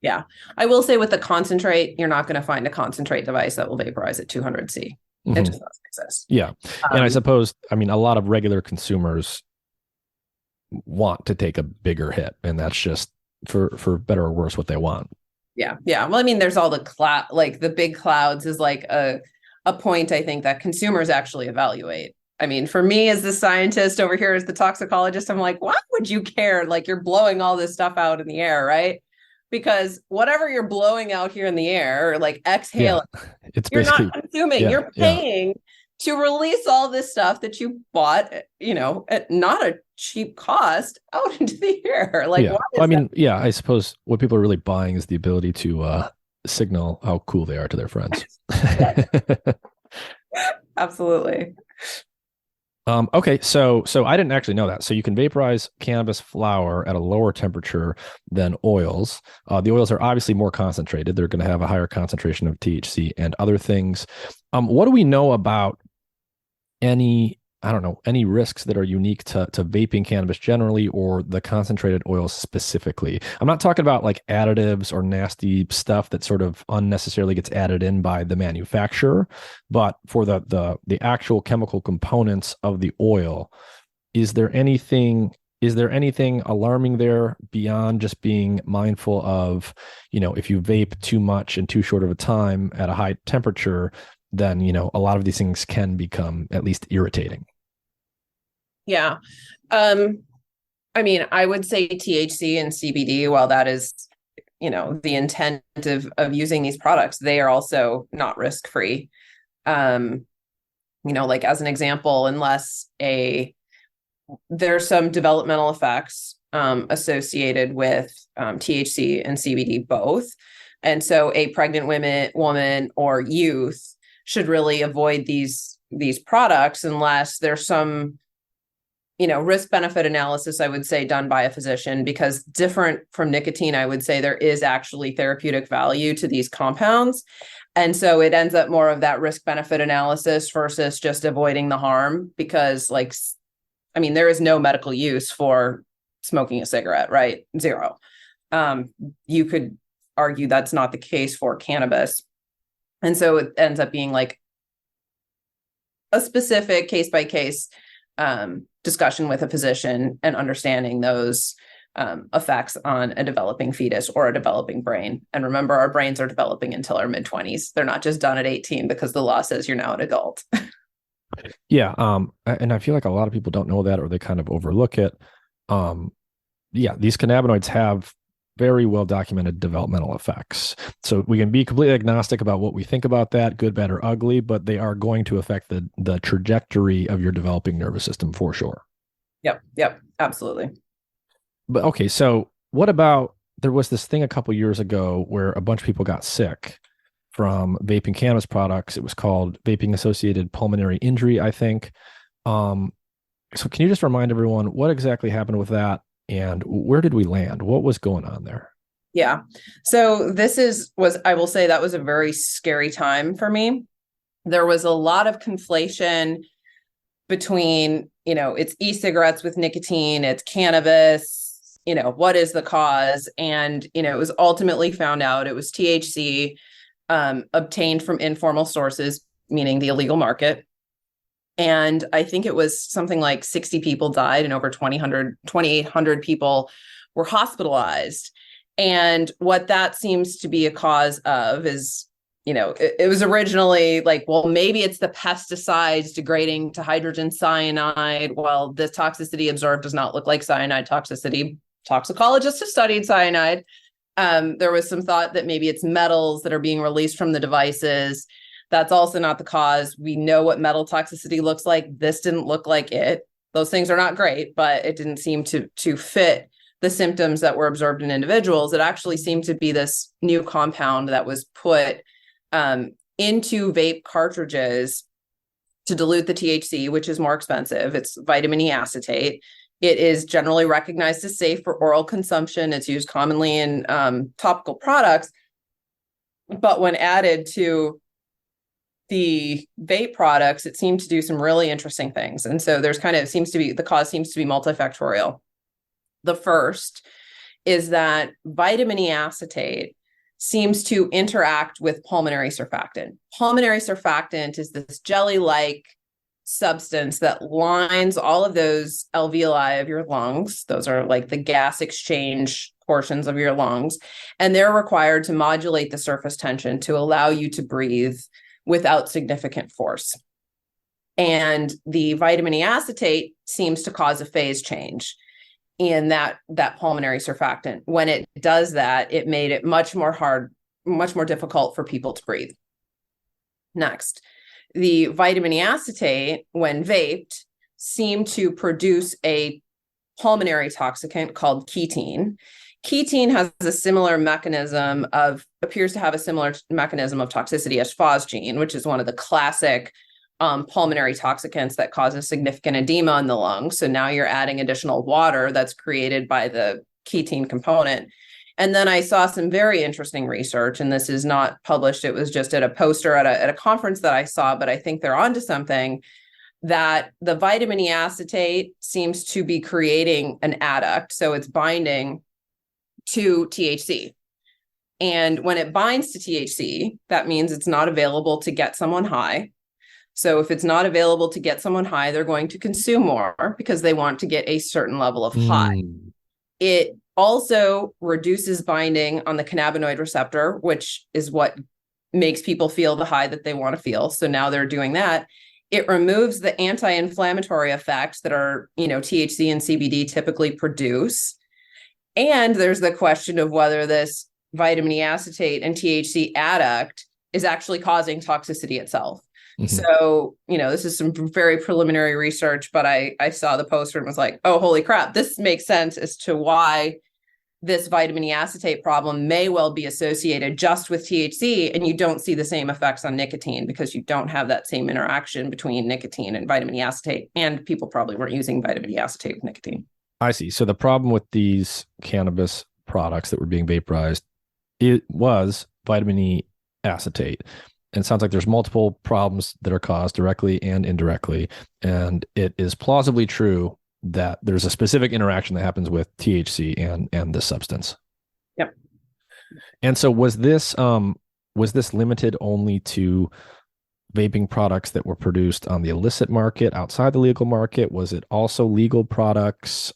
Yeah. I will say with the concentrate, you're not going to find a concentrate device that will vaporize at 200 C. It just doesn't exist. Yeah. And I suppose, a lot of regular consumers want to take a bigger hit, and that's just for better or worse what they want. Yeah. Yeah. Well, there's all the like the big clouds is like a point I think that consumers actually evaluate. For me as the scientist over here as the toxicologist, I'm like, why would you care? Like you're blowing all this stuff out in the air, right? Because whatever you're blowing out here in the air, or like exhaling, you're not consuming. You're paying to release all this stuff that you bought, at not a cheap cost out into the air. Like, I suppose what people are really buying is the ability to signal how cool they are to their friends. Absolutely. Okay, so I didn't actually know that. So you can vaporize cannabis flower at a lower temperature than oils. The oils are obviously more concentrated. They're going to have a higher concentration of THC and other things. What do we know about any risks that are unique to vaping cannabis generally, or the concentrated oils specifically? I'm not talking about like additives or nasty stuff that sort of unnecessarily gets added in by the manufacturer, but for the actual chemical components of the oil, is there anything alarming there beyond just being mindful of, if you vape too much in too short of a time at a high temperature, then, a lot of these things can become at least irritating? Yeah. I would say THC and CBD, while that is, the intent of using these products, they are also not risk-free. Like as an example, unless there's some developmental effects associated with THC and CBD both. And so a pregnant woman or youth should really avoid these products unless there's some, risk benefit analysis, I would say, done by a physician, because different from nicotine, I would say there is actually therapeutic value to these compounds. And so it ends up more of that risk benefit analysis versus just avoiding the harm, because there is no medical use for smoking a cigarette, right? Zero. You could argue that's not the case for cannabis. And so it ends up being like a specific case by case discussion with a physician and understanding those effects on a developing fetus or a developing brain. And remember, our brains are developing until our mid-20s. They're not just done at 18 because the law says you're now an adult. Yeah. And I feel like a lot of people don't know that, or they kind of overlook it. Yeah, these cannabinoids have very well documented developmental effects. So we can be completely agnostic about what we think about that, good, bad, or ugly, but they are going to affect the trajectory of your developing nervous system for sure. Yep, absolutely. But okay, so what about, there was this thing a couple years ago where a bunch of people got sick from vaping cannabis products. It was called vaping-associated pulmonary injury, I think. So can you just remind everyone what exactly happened with that? And where did we land? What was going on there? Yeah. So this was, I will say that was a very scary time for me. There was a lot of conflation between, it's e-cigarettes with nicotine, it's cannabis, what is the cause? And, it was ultimately found out it was THC obtained from informal sources, meaning the illegal market. And I think it was something like 60 people died and over 2,800 people were hospitalized. And what that seems to be a cause of is, it was originally like, well, maybe it's the pesticides degrading to hydrogen cyanide. Well, the toxicity observed does not look like cyanide toxicity. Toxicologists have studied cyanide. There was some thought that maybe it's metals that are being released from the devices. That's also not the cause. We know what metal toxicity looks like. This didn't look like it. Those things are not great, but it didn't seem to fit the symptoms that were observed in individuals. It actually seemed to be this new compound that was put into vape cartridges to dilute the THC, which is more expensive. It's vitamin E acetate. It is generally recognized as safe for oral consumption. It's used commonly in topical products. But when added to the vape products, it seemed to do some really interesting things. And so the cause seems to be multifactorial. The first is that vitamin E acetate seems to interact with pulmonary surfactant. Pulmonary surfactant is this jelly-like substance that lines all of those alveoli of your lungs. Those are like the gas exchange portions of your lungs. And they're required to modulate the surface tension to allow you to breathe without significant force. And the vitamin E acetate seems to cause a phase change in that pulmonary surfactant. When it does that, it made it much more difficult for people to breathe. Next, the vitamin E acetate, when vaped, seemed to produce a pulmonary toxicant called ketene. Ketene appears to have a similar mechanism of toxicity as phosgene, which is one of the classic pulmonary toxicants that causes significant edema in the lungs. So now you're adding additional water that's created by the ketene component. And then I saw some very interesting research, and this is not published. It was just at a poster at a conference that I saw, but I think they're onto something, that the vitamin E acetate seems to be creating an adduct. So it's binding to THC. And when it binds to THC, that means it's not available to get someone high. So if it's not available to get someone high, they're going to consume more because they want to get a certain level of high. It also reduces binding on the cannabinoid receptor, which is what makes people feel the high that they want to feel. So now they're doing that. It removes the anti-inflammatory effects that are, THC and CBD typically produce. And there's the question of whether this vitamin E acetate and THC adduct is actually causing toxicity itself. Mm-hmm. So, this is some very preliminary research, but I saw the poster and was like, oh, holy crap, this makes sense as to why this vitamin E acetate problem may well be associated just with THC, and you don't see the same effects on nicotine because you don't have that same interaction between nicotine and vitamin E acetate, and people probably weren't using vitamin E acetate with nicotine. I see. So the problem with these cannabis products that were being vaporized, it was vitamin E acetate. And it sounds like there's multiple problems that are caused directly and indirectly. And it is plausibly true that there's a specific interaction that happens with THC and this substance. Yep. And so was this limited only to vaping products that were produced on the illicit market outside the legal market? Was it also legal products?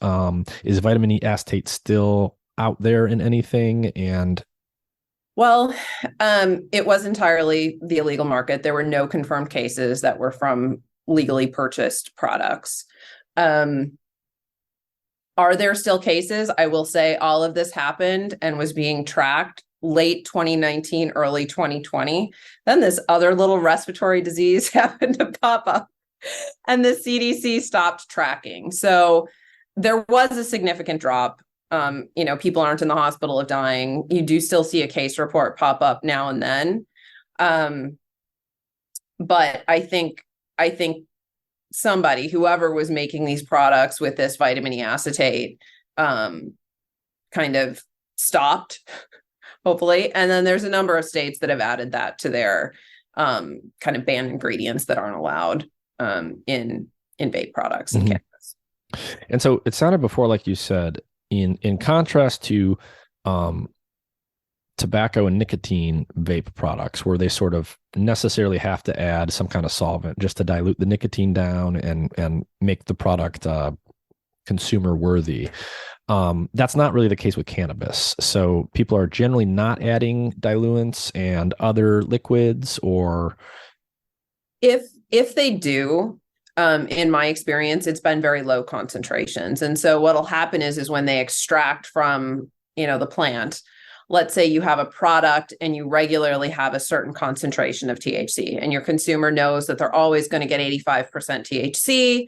Is vitamin E acetate still out there in anything? And Well, it was entirely the illegal market. There were no confirmed cases that were from legally purchased products. Are there still cases? I will say all of this happened and was being tracked late 2019, early 2020. Then this other little respiratory disease happened to pop up and the CDC stopped tracking. So there was a significant drop. People aren't in the hospital of dying. You do still see a case report pop up now and then. But I think whoever was making these products with this vitamin E acetate, kind of stopped, hopefully. And then there's a number of states that have added that to their kind of banned ingredients that aren't allowed in vape products and cannabis. And so it sounded before, like you said, in contrast to tobacco and nicotine vape products, where they sort of necessarily have to add some kind of solvent just to dilute the nicotine down and make the product consumer worthy. That's not really the case with cannabis. So people are generally not adding diluents and other liquids, or if they do, in my experience, it's been very low concentrations. And so what'll happen is when they extract from, the plant, let's say you have a product and you regularly have a certain concentration of THC and your consumer knows that they're always going to get 85% THC.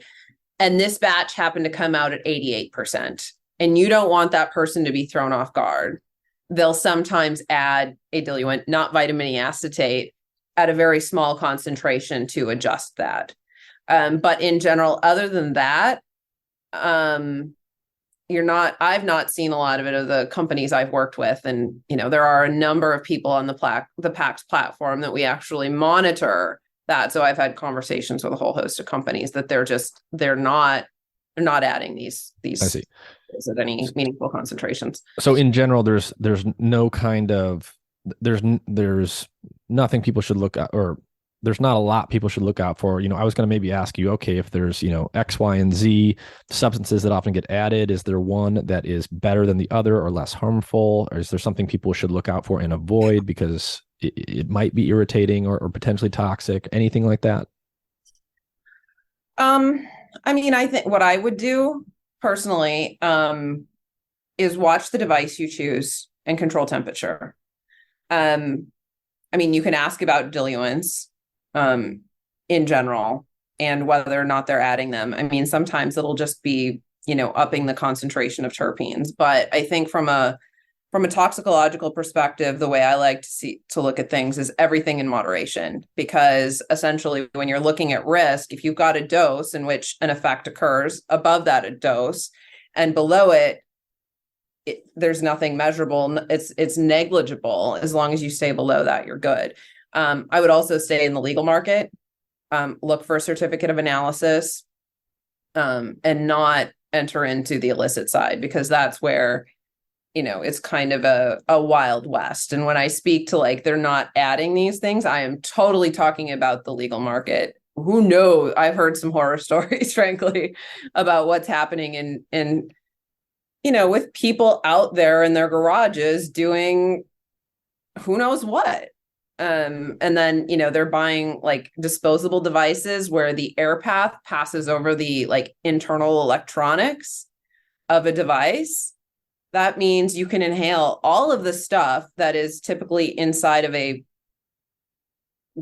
And this batch happened to come out at 88%. And you don't want that person to be thrown off guard. They'll sometimes add a diluent, not vitamin E acetate, at a very small concentration to adjust that. But in general, other than that, I've not seen a lot of it of the companies I've worked with. And, there are a number of people on the PAX platform that we actually monitor that. So I've had conversations with a whole host of companies that they're not adding these I see. At any meaningful concentrations. So in general, there's no kind of, there's nothing people should look at, or there's not a lot people should look out for. I was going to maybe ask you, okay, if there's, X, Y, and Z substances that often get added, is there one that is better than the other or less harmful? Or is there something people should look out for and avoid because it might be irritating or potentially toxic, anything like that? I think what I would do personally, is watch the device you choose and control temperature. You can ask about diluents, in general, and whether or not they're adding them. Sometimes it'll just be, upping the concentration of terpenes. But I think from a toxicological perspective, the way I like to look at things is everything in moderation, because essentially when you're looking at risk, if you've got a dose in which an effect occurs, above that a dose, and below it, there's nothing measurable. It's negligible. As long as you stay below that, you're good. I would also stay in the legal market, look for a certificate of analysis, and not enter into the illicit side, because that's where, it's kind of a wild west. And when I speak to they're not adding these things, I am totally talking about the legal market. Who knows? I've heard some horror stories, frankly, about what's happening in with people out there in their garages doing who knows what. And then, they're buying disposable devices where the air path passes over the internal electronics of a device. That means you can inhale all of the stuff that is typically inside of a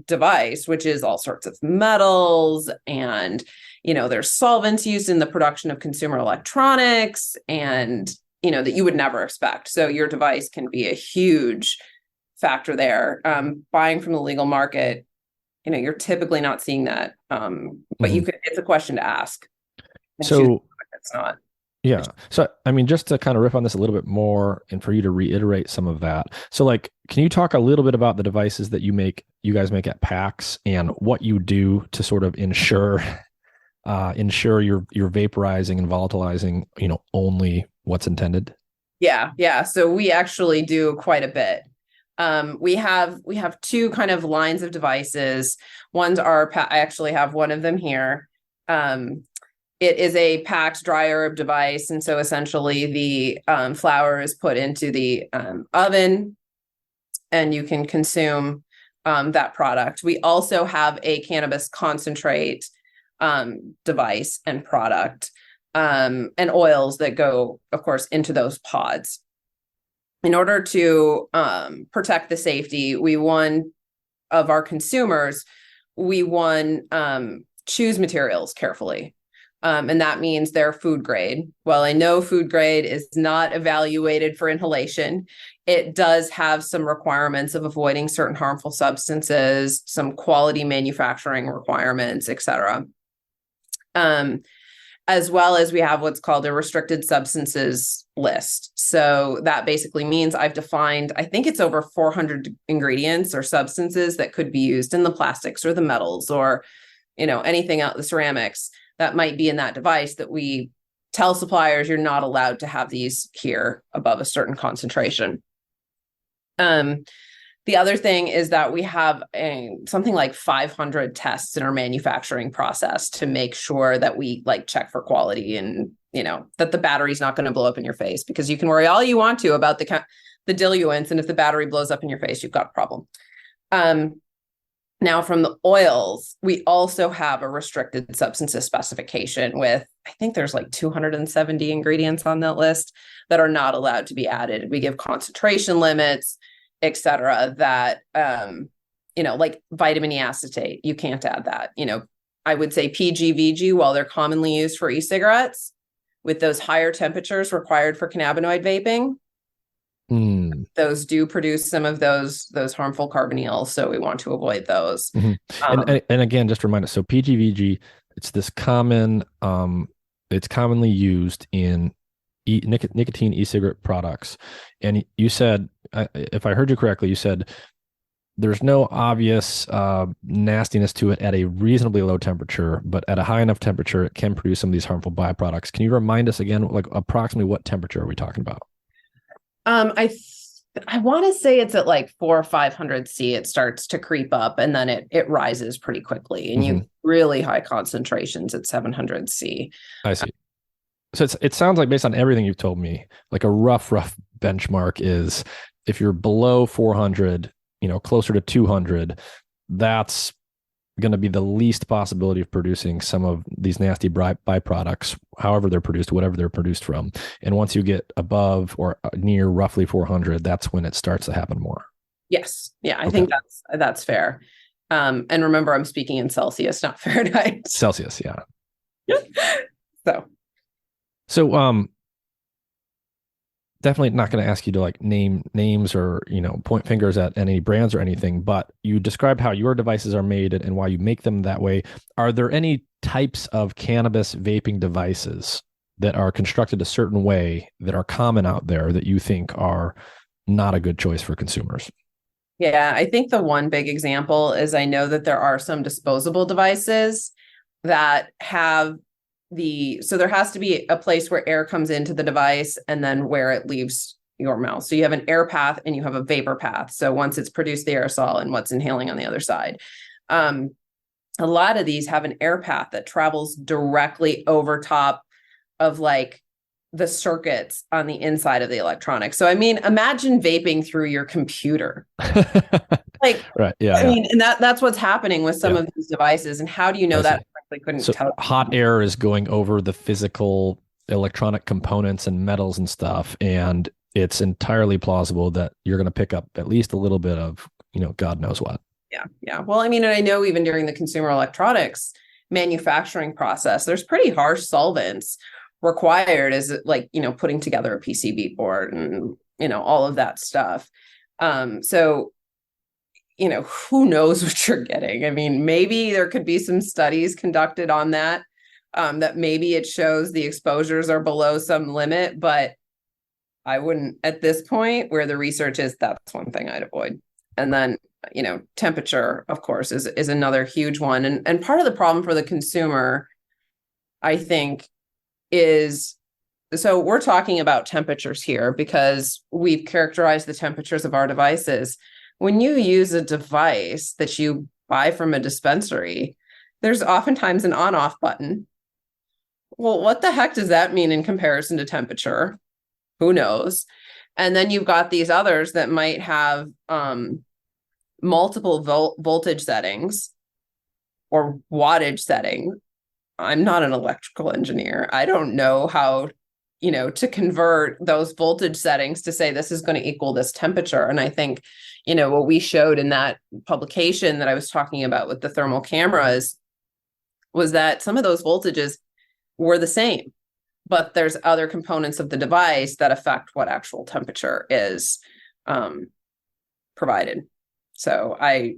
device, which is all sorts of metals and, there's solvents used in the production of consumer electronics and, that you would never expect. So your device can be a huge factor there. Buying from the legal market, you're typically not seeing that. But it's a question to ask. So it's not. Yeah. So, just to kind of riff on this a little bit more and for you to reiterate some of that. So can you talk a little bit about the devices that you guys make at PAX and what you do to sort of ensure you're vaporizing and volatilizing, only what's intended? Yeah. So we actually do quite a bit. We have two kind of lines of devices. One's our, I actually have one of them here. It is a packed dry herb device. And so essentially the flower is put into the oven and you can consume that product. We also have a cannabis concentrate device and product and oils that go, of course, into those pods. In order to protect the safety, of our consumers, we choose materials carefully. And that means they're food grade. While I know food grade is not evaluated for inhalation, it does have some requirements of avoiding certain harmful substances, some quality manufacturing requirements, et cetera. As well as we have what's called a restricted substances list. So that basically means I've defined, I think it's over 400 ingredients or substances that could be used in the plastics or the metals or, anything out, the ceramics that might be in that device, that we tell suppliers you're not allowed to have these here above a certain concentration. The other thing is that we have something like 500 tests in our manufacturing process to make sure that we check for quality and, that the battery's not going to blow up in your face, because you can worry all you want to about the diluents. And if the battery blows up in your face, you've got a problem. Now, from the oils, we also have a restricted substances specification with, I think there's 270 ingredients on that list that are not allowed to be added. We give concentration limits, et cetera, that, like vitamin E acetate, you can't add that. I would say PGVG, while they're commonly used for e-cigarettes, with those higher temperatures required for cannabinoid vaping, those do produce some of those harmful carbonyls. So we want to avoid those. Mm-hmm. And again, just remind us, so PGVG, it's this it's commonly used in nicotine e-cigarette products. And you said, if I heard you correctly, you said there's no obvious nastiness to it at a reasonably low temperature, but at a high enough temperature, it can produce some of these harmful byproducts. Can you remind us again, approximately what temperature are we talking about? I want to say it's at 400 or 500 C. It starts to creep up and then it rises pretty quickly, and you really high concentrations at 700 C. I see. So it sounds like, based on everything you've told me, a rough benchmark is if you're below 400, closer to 200, that's going to be the least possibility of producing some of these nasty byproducts, however they're produced, whatever they're produced from. And once you get above or near roughly 400, that's when it starts to happen more. Yes. Yeah, I think that's fair. And remember, I'm speaking in Celsius, not Fahrenheit. Celsius, yeah. So definitely not going to ask you to name names or, point fingers at any brands or anything, but you described how your devices are made and why you make them that way. Are there any types of cannabis vaping devices that are constructed a certain way that are common out there that you think are not a good choice for consumers? Yeah, I think the one big example is, I know that there are some disposable devices that have so there has to be a place where air comes into the device and then where it leaves your mouth. So you have an air path and you have a vapor path. So once it's produced the aerosol and what's inhaling on the other side. A lot of these have an air path that travels directly over top of the circuits on the inside of the electronics. So, imagine vaping through your computer. Right. Yeah. And that's what's happening with some of these devices. And how do you know that? Couldn't tell. Hot air is going over the physical electronic components and metals and stuff. And it's entirely plausible that you're going to pick up at least a little bit of, God knows what. Yeah. Yeah. Well, and I know even during the consumer electronics manufacturing process, there's pretty harsh solvents required as putting together a PCB board and, all of that stuff. So, who knows what you're getting? Maybe there could be some studies conducted on that, that maybe it shows the exposures are below some limit, but I wouldn't, at this point where the research is, that's one thing I'd avoid. And then, temperature, of course, is another huge one. And part of the problem for the consumer, I think, is So we're talking about temperatures here because we've characterized the temperatures of our devices. When you use a device that you buy from a dispensary, there's oftentimes an on-off button. Well, what the heck does that mean in comparison to temperature? Who knows? And then you've got these others that might have multiple voltage settings or wattage setting. I'm not an electrical engineer. I don't know how, to convert those voltage settings to say this is going to equal this temperature. And I think, what we showed in that publication that I was talking about with the thermal cameras was that some of those voltages were the same, but there's other components of the device that affect what actual temperature is provided. So I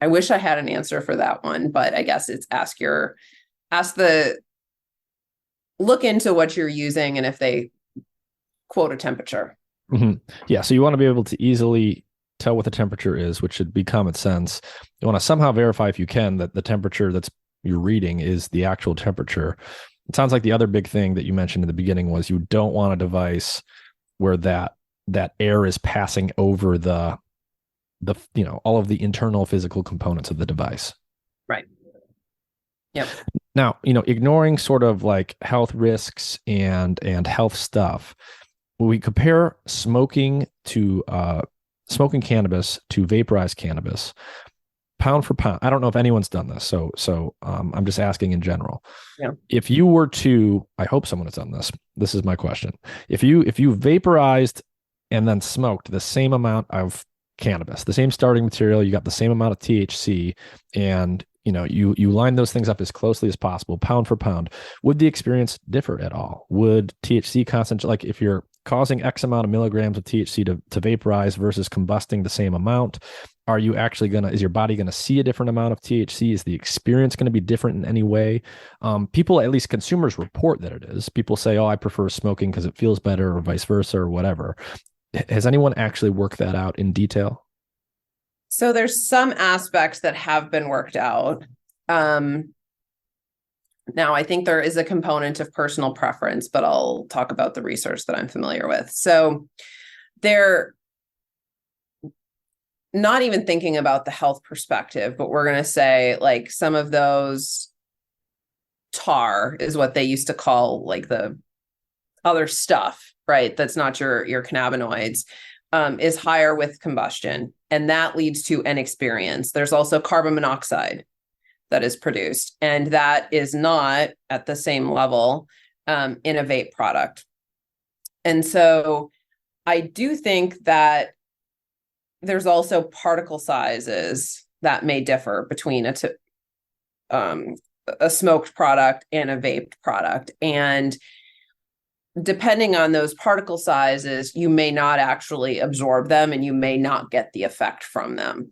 wish I had an answer for that one, but I guess it's look into what you're using and if they quote a temperature. Mm-hmm. Yeah. So you want to be able to easily tell what the temperature is, which should be common sense. You want to somehow verify, if you can, that the temperature that's you're reading is the actual temperature. It sounds like the other big thing that you mentioned in the beginning was you don't want a device where that air is passing over the all of the internal physical components of the device. Right. Yep. Now, ignoring sort of like health risks and health stuff, when we compare smoking cannabis to vaporized cannabis, pound for pound, I don't know if anyone's done this, so I'm just asking in general. Yeah. If you were to, I hope someone has done this. This is my question. If you vaporized and then smoked the same amount of cannabis, the same starting material, you got the same amount of THC, and you line those things up as closely as possible, pound for pound, would the experience differ at all? Would THC concentration, like if you're causing X amount of milligrams of THC to vaporize versus combusting the same amount, are you actually is your body going to see a different amount of THC? Is the experience going to be different in any way? People, at least consumers, report that it is. People say, oh, I prefer smoking because it feels better, or vice versa, or whatever. Has anyone actually worked that out in detail? So there's some aspects that have been worked out. Now, I think there is a component of personal preference, but I'll talk about the research that I'm familiar with. So they're not even thinking about the health perspective, but we're going to say like some of those tar is what they used to call like the other stuff, right? That's not your cannabinoids, is higher with combustion. And that leads to an experience. There's also carbon monoxide that is produced, and that is not at the same level in a vape product. And so I do think that there's also particle sizes that may differ between a smoked product and a vaped product. And depending on those particle sizes, you may not actually absorb them and you may not get the effect from them.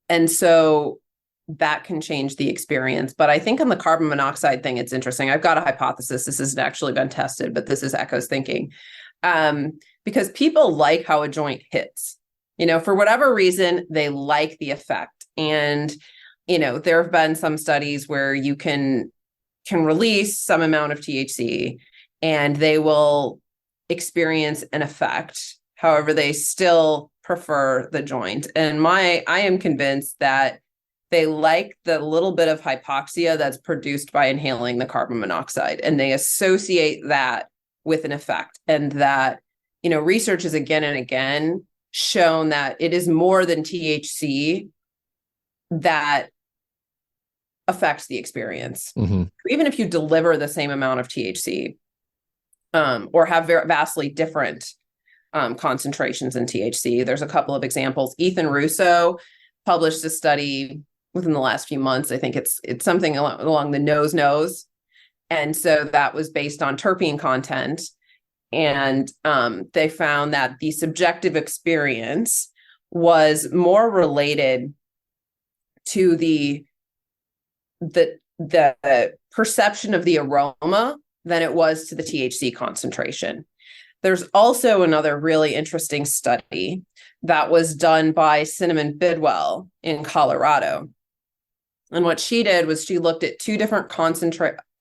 And so that can change the experience. But I think on the carbon monoxide thing, it's interesting. I've got a hypothesis. This hasn't actually been tested, but this is Echo's thinking. Because people like how a joint hits, for whatever reason, they like the effect. And, there have been some studies where you can release some amount of THC and they will experience an effect. However, they still prefer the joint. And I am convinced that they like the little bit of hypoxia that's produced by inhaling the carbon monoxide, and they associate that with an effect. And that, research has again and again shown that it is more than THC that affects the experience. Mm-hmm. Even if you deliver the same amount of THC, or have vastly different concentrations in THC. There's a couple of examples. Ethan Russo published a study within the last few months. I think it's something along the nose. And so that was based on terpene content. And they found that the subjective experience was more related to the perception of the aroma than it was to the THC concentration. There's also another really interesting study that was done by Cinnamon Bidwell in Colorado. And what she did was she looked at two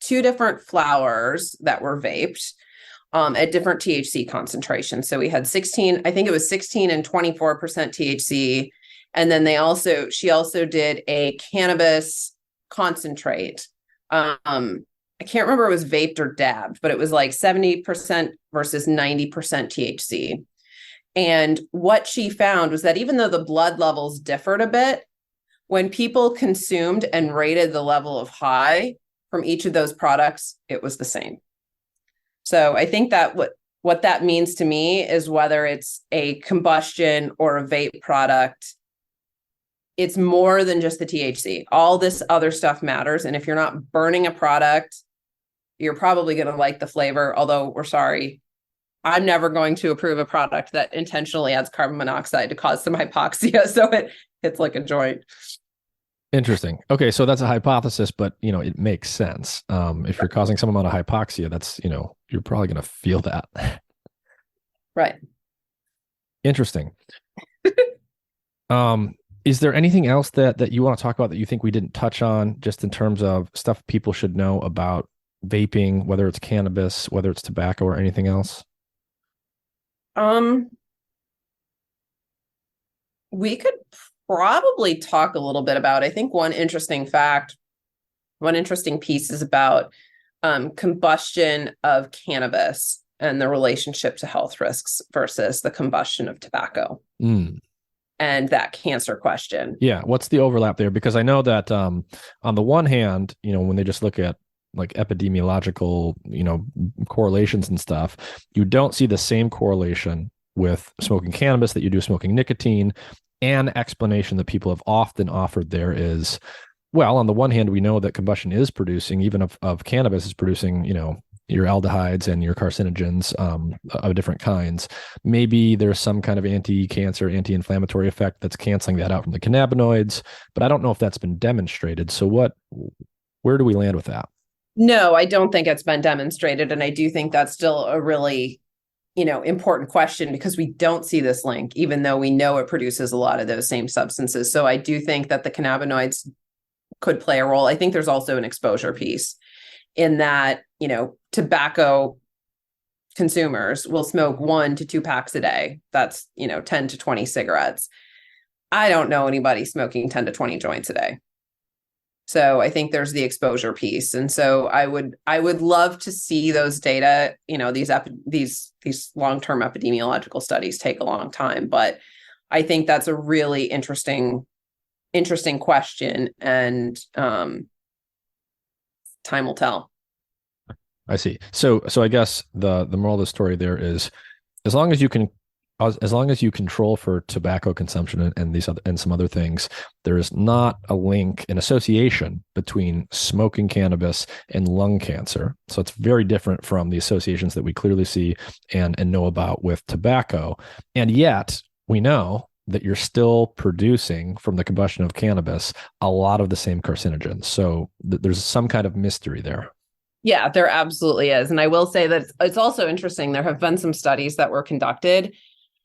two different flowers that were vaped at different THC concentrations. So we had 16, I think it was 16 and 24% THC. And then she also did a cannabis concentrate. I can't remember if it was vaped or dabbed, but it was like 70% versus 90% THC. And what she found was that even though the blood levels differed a bit, when people consumed and rated the level of high from each of those products, it was the same. So I think that what that means to me is whether it's a combustion or a vape product, it's more than just the THC. All this other stuff matters. And if you're not burning a product, you're probably going to like the flavor. Although we're sorry, I'm never going to approve a product that intentionally adds carbon monoxide to cause some hypoxia. So it's like a joint. Interesting. Okay, so that's a hypothesis, but it makes sense. If you're causing some amount of hypoxia, that's you're probably going to feel that. Right. Interesting. Is there anything else that you want to talk about that you think we didn't touch on, just in terms of stuff people should know about vaping, whether it's cannabis, whether it's tobacco, or anything else? We could probably talk a little bit about, I think one interesting piece is about combustion of cannabis and the relationship to health risks versus the combustion of tobacco. And that cancer question. Yeah. What's the overlap there? Because I know that on the one hand, when they just look at like epidemiological, correlations and stuff, you don't see the same correlation with smoking cannabis that you do smoking nicotine. An explanation that people have often offered there is, well, on the one hand, we know that combustion is producing, even of cannabis, is producing, your aldehydes and your carcinogens of different kinds. Maybe there's some kind of anti-cancer, anti-inflammatory effect that's canceling that out from the cannabinoids, but I don't know if that's been demonstrated. So where do we land with that? No, I don't think it's been demonstrated. And I do think that's still a really important question, because we don't see this link, even though we know it produces a lot of those same substances. So I do think that the cannabinoids could play a role. I think there's also an exposure piece in that, tobacco consumers will smoke 1 to 2 packs a day. That's, 10 to 20 cigarettes. I don't know anybody smoking 10 to 20 joints a day. So I think there's the exposure piece. And so I would love to see those data. These long-term epidemiological studies take a long time, but I think that's a really interesting question, and time will tell. I see. So I guess the moral of the story there is, as long as you control for tobacco consumption and some other things, there is not a link, an association between smoking cannabis and lung cancer. So it's very different from the associations that we clearly see and know about with tobacco. And yet we know that you're still producing, from the combustion of cannabis, a lot of the same carcinogens. So there's some kind of mystery there. Yeah, there absolutely is. And I will say that it's also interesting. There have been some studies that were conducted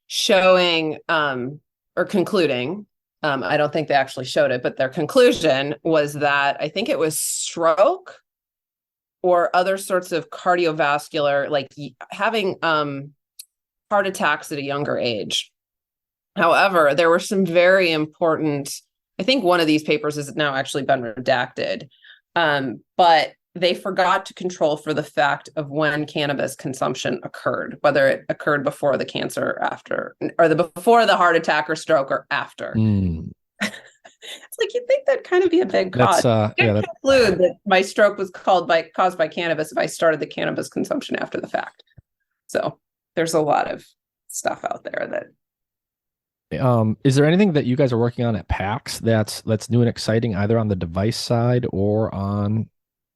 showing or concluding, I don't think they actually showed it, but their conclusion was that I think it was stroke or other sorts of cardiovascular, like having heart attacks at a younger age. However, there were some very important, I think one of these papers has now actually been redacted, but they forgot to control for the fact of when cannabis consumption occurred, whether it occurred before the cancer or after, or before the heart attack or stroke or after. It's like, you'd think that'd kind of be a big cause. Conclude that my stroke was caused by cannabis if I started the cannabis consumption after the fact. So there's a lot of stuff out there that. Is there anything that you guys are working on at PAX that's new and exciting, either on the device side or on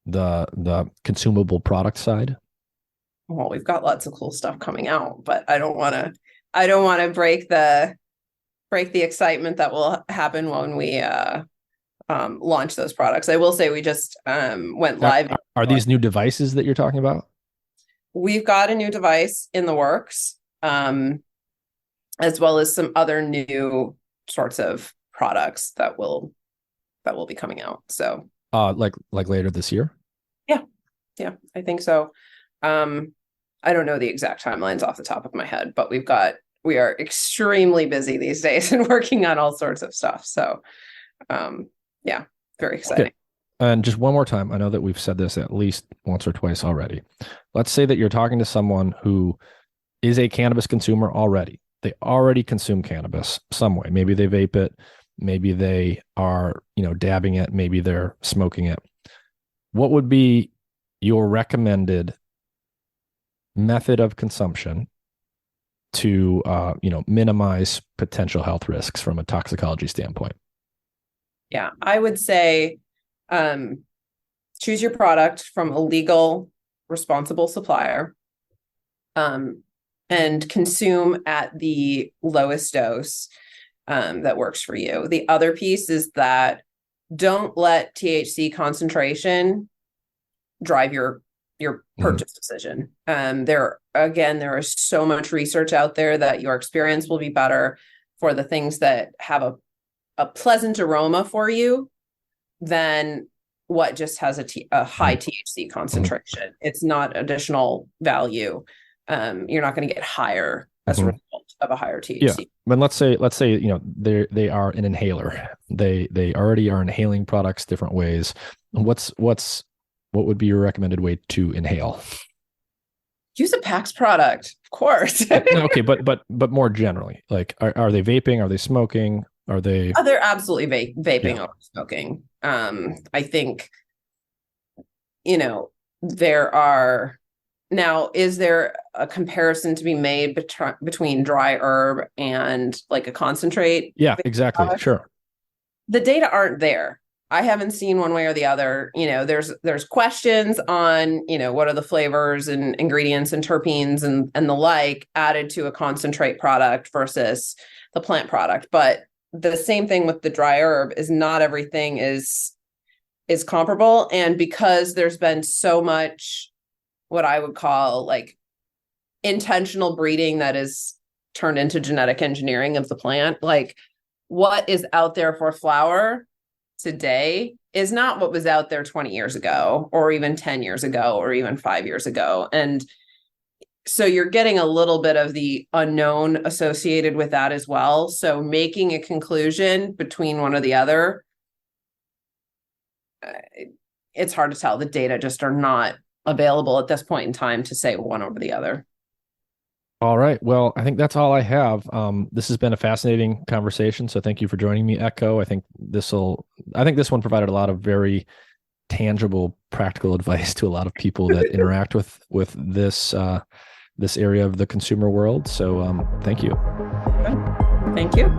the consumable product side? Well, we've got lots of cool stuff coming out, but I don't want to break the excitement that will happen when we launch those products. I will say we just went live. Are these new devices that you're talking about? We've got a new device in the works, as well as some other new sorts of products that will be coming out. So like later this year? Yeah. Yeah, I think so. I don't know the exact timelines off the top of my head, but we are extremely busy these days and working on all sorts of stuff. So, yeah, very exciting. Okay. And just one more time, I know that we've said this at least once or twice already. Let's say that you're talking to someone who is a cannabis consumer already. They already consume cannabis some way. Maybe they vape it. Maybe they are, dabbing it. Maybe they're smoking it. What would be your recommended method of consumption to, minimize potential health risks from a toxicology standpoint? Yeah, I would say choose your product from a legal, responsible supplier, and consume at the lowest dose that works for you. The other piece is that don't let THC concentration drive your purchase decision. There is so much research out there that your experience will be better for the things that have a pleasant aroma for you than what just has a high THC concentration. It's not additional value. You're not going to get higher as a result of a higher THC. Yeah, but let's say they are an inhaler. They already are inhaling products different ways. What would be your recommended way to inhale? Use a PAX product, of course. Okay, but more generally, like are they vaping? Are they smoking? Are they? Oh, they're absolutely vaping or smoking. I think, there are now. Is there a comparison to be made between dry herb and like a concentrate? Yeah, exactly. Product? Sure. The data aren't there. I haven't seen one way or the other. There's questions on, what are the flavors and ingredients and terpenes and the like added to a concentrate product versus the plant product. But the same thing with the dry herb is not everything is comparable. And because there's been so much what I would call like intentional breeding that is turned into genetic engineering of the plant, like what is out there for flower today is not what was out there 20 years ago, or even 10 years ago, or even 5 years ago. And so you're getting a little bit of the unknown associated with that as well. So making a conclusion between one or the other, it's hard to tell. The data just are not available at this point in time to say one over the other. All right. Well, I think that's all I have. This has been a fascinating conversation. So thank you for joining me, Echo. I think this one provided a lot of very tangible, practical advice to a lot of people that interact with this area of the consumer world. So thank you. Thank you.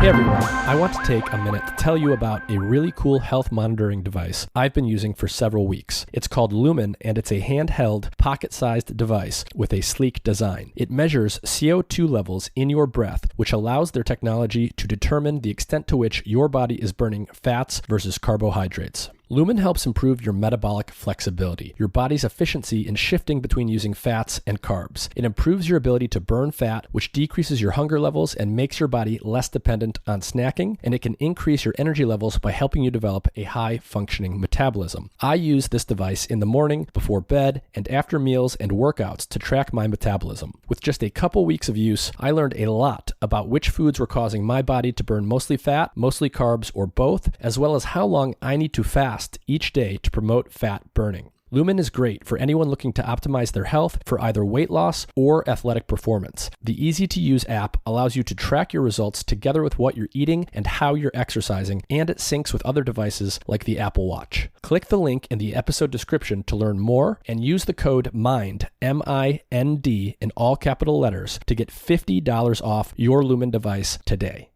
Hey everyone, I want to take a minute to tell you about a really cool health monitoring device I've been using for several weeks. It's called Lumen, and it's a handheld, pocket-sized device with a sleek design. It measures CO2 levels in your breath, which allows their technology to determine the extent to which your body is burning fats versus carbohydrates. Lumen helps improve your metabolic flexibility, your body's efficiency in shifting between using fats and carbs. It improves your ability to burn fat, which decreases your hunger levels and makes your body less dependent on snacking, and it can increase your energy levels by helping you develop a high-functioning metabolism. I use this device in the morning, before bed, and after meals and workouts to track my metabolism. With just a couple weeks of use, I learned a lot about which foods were causing my body to burn mostly fat, mostly carbs, or both, as well as how long I need to fast each day to promote fat burning. Lumen is great for anyone looking to optimize their health for either weight loss or athletic performance. The easy-to-use app allows you to track your results together with what you're eating and how you're exercising, and it syncs with other devices like the Apple Watch. Click the link in the episode description to learn more and use the code MIND, M-I-N-D, in all capital letters to get $50 off your Lumen device today.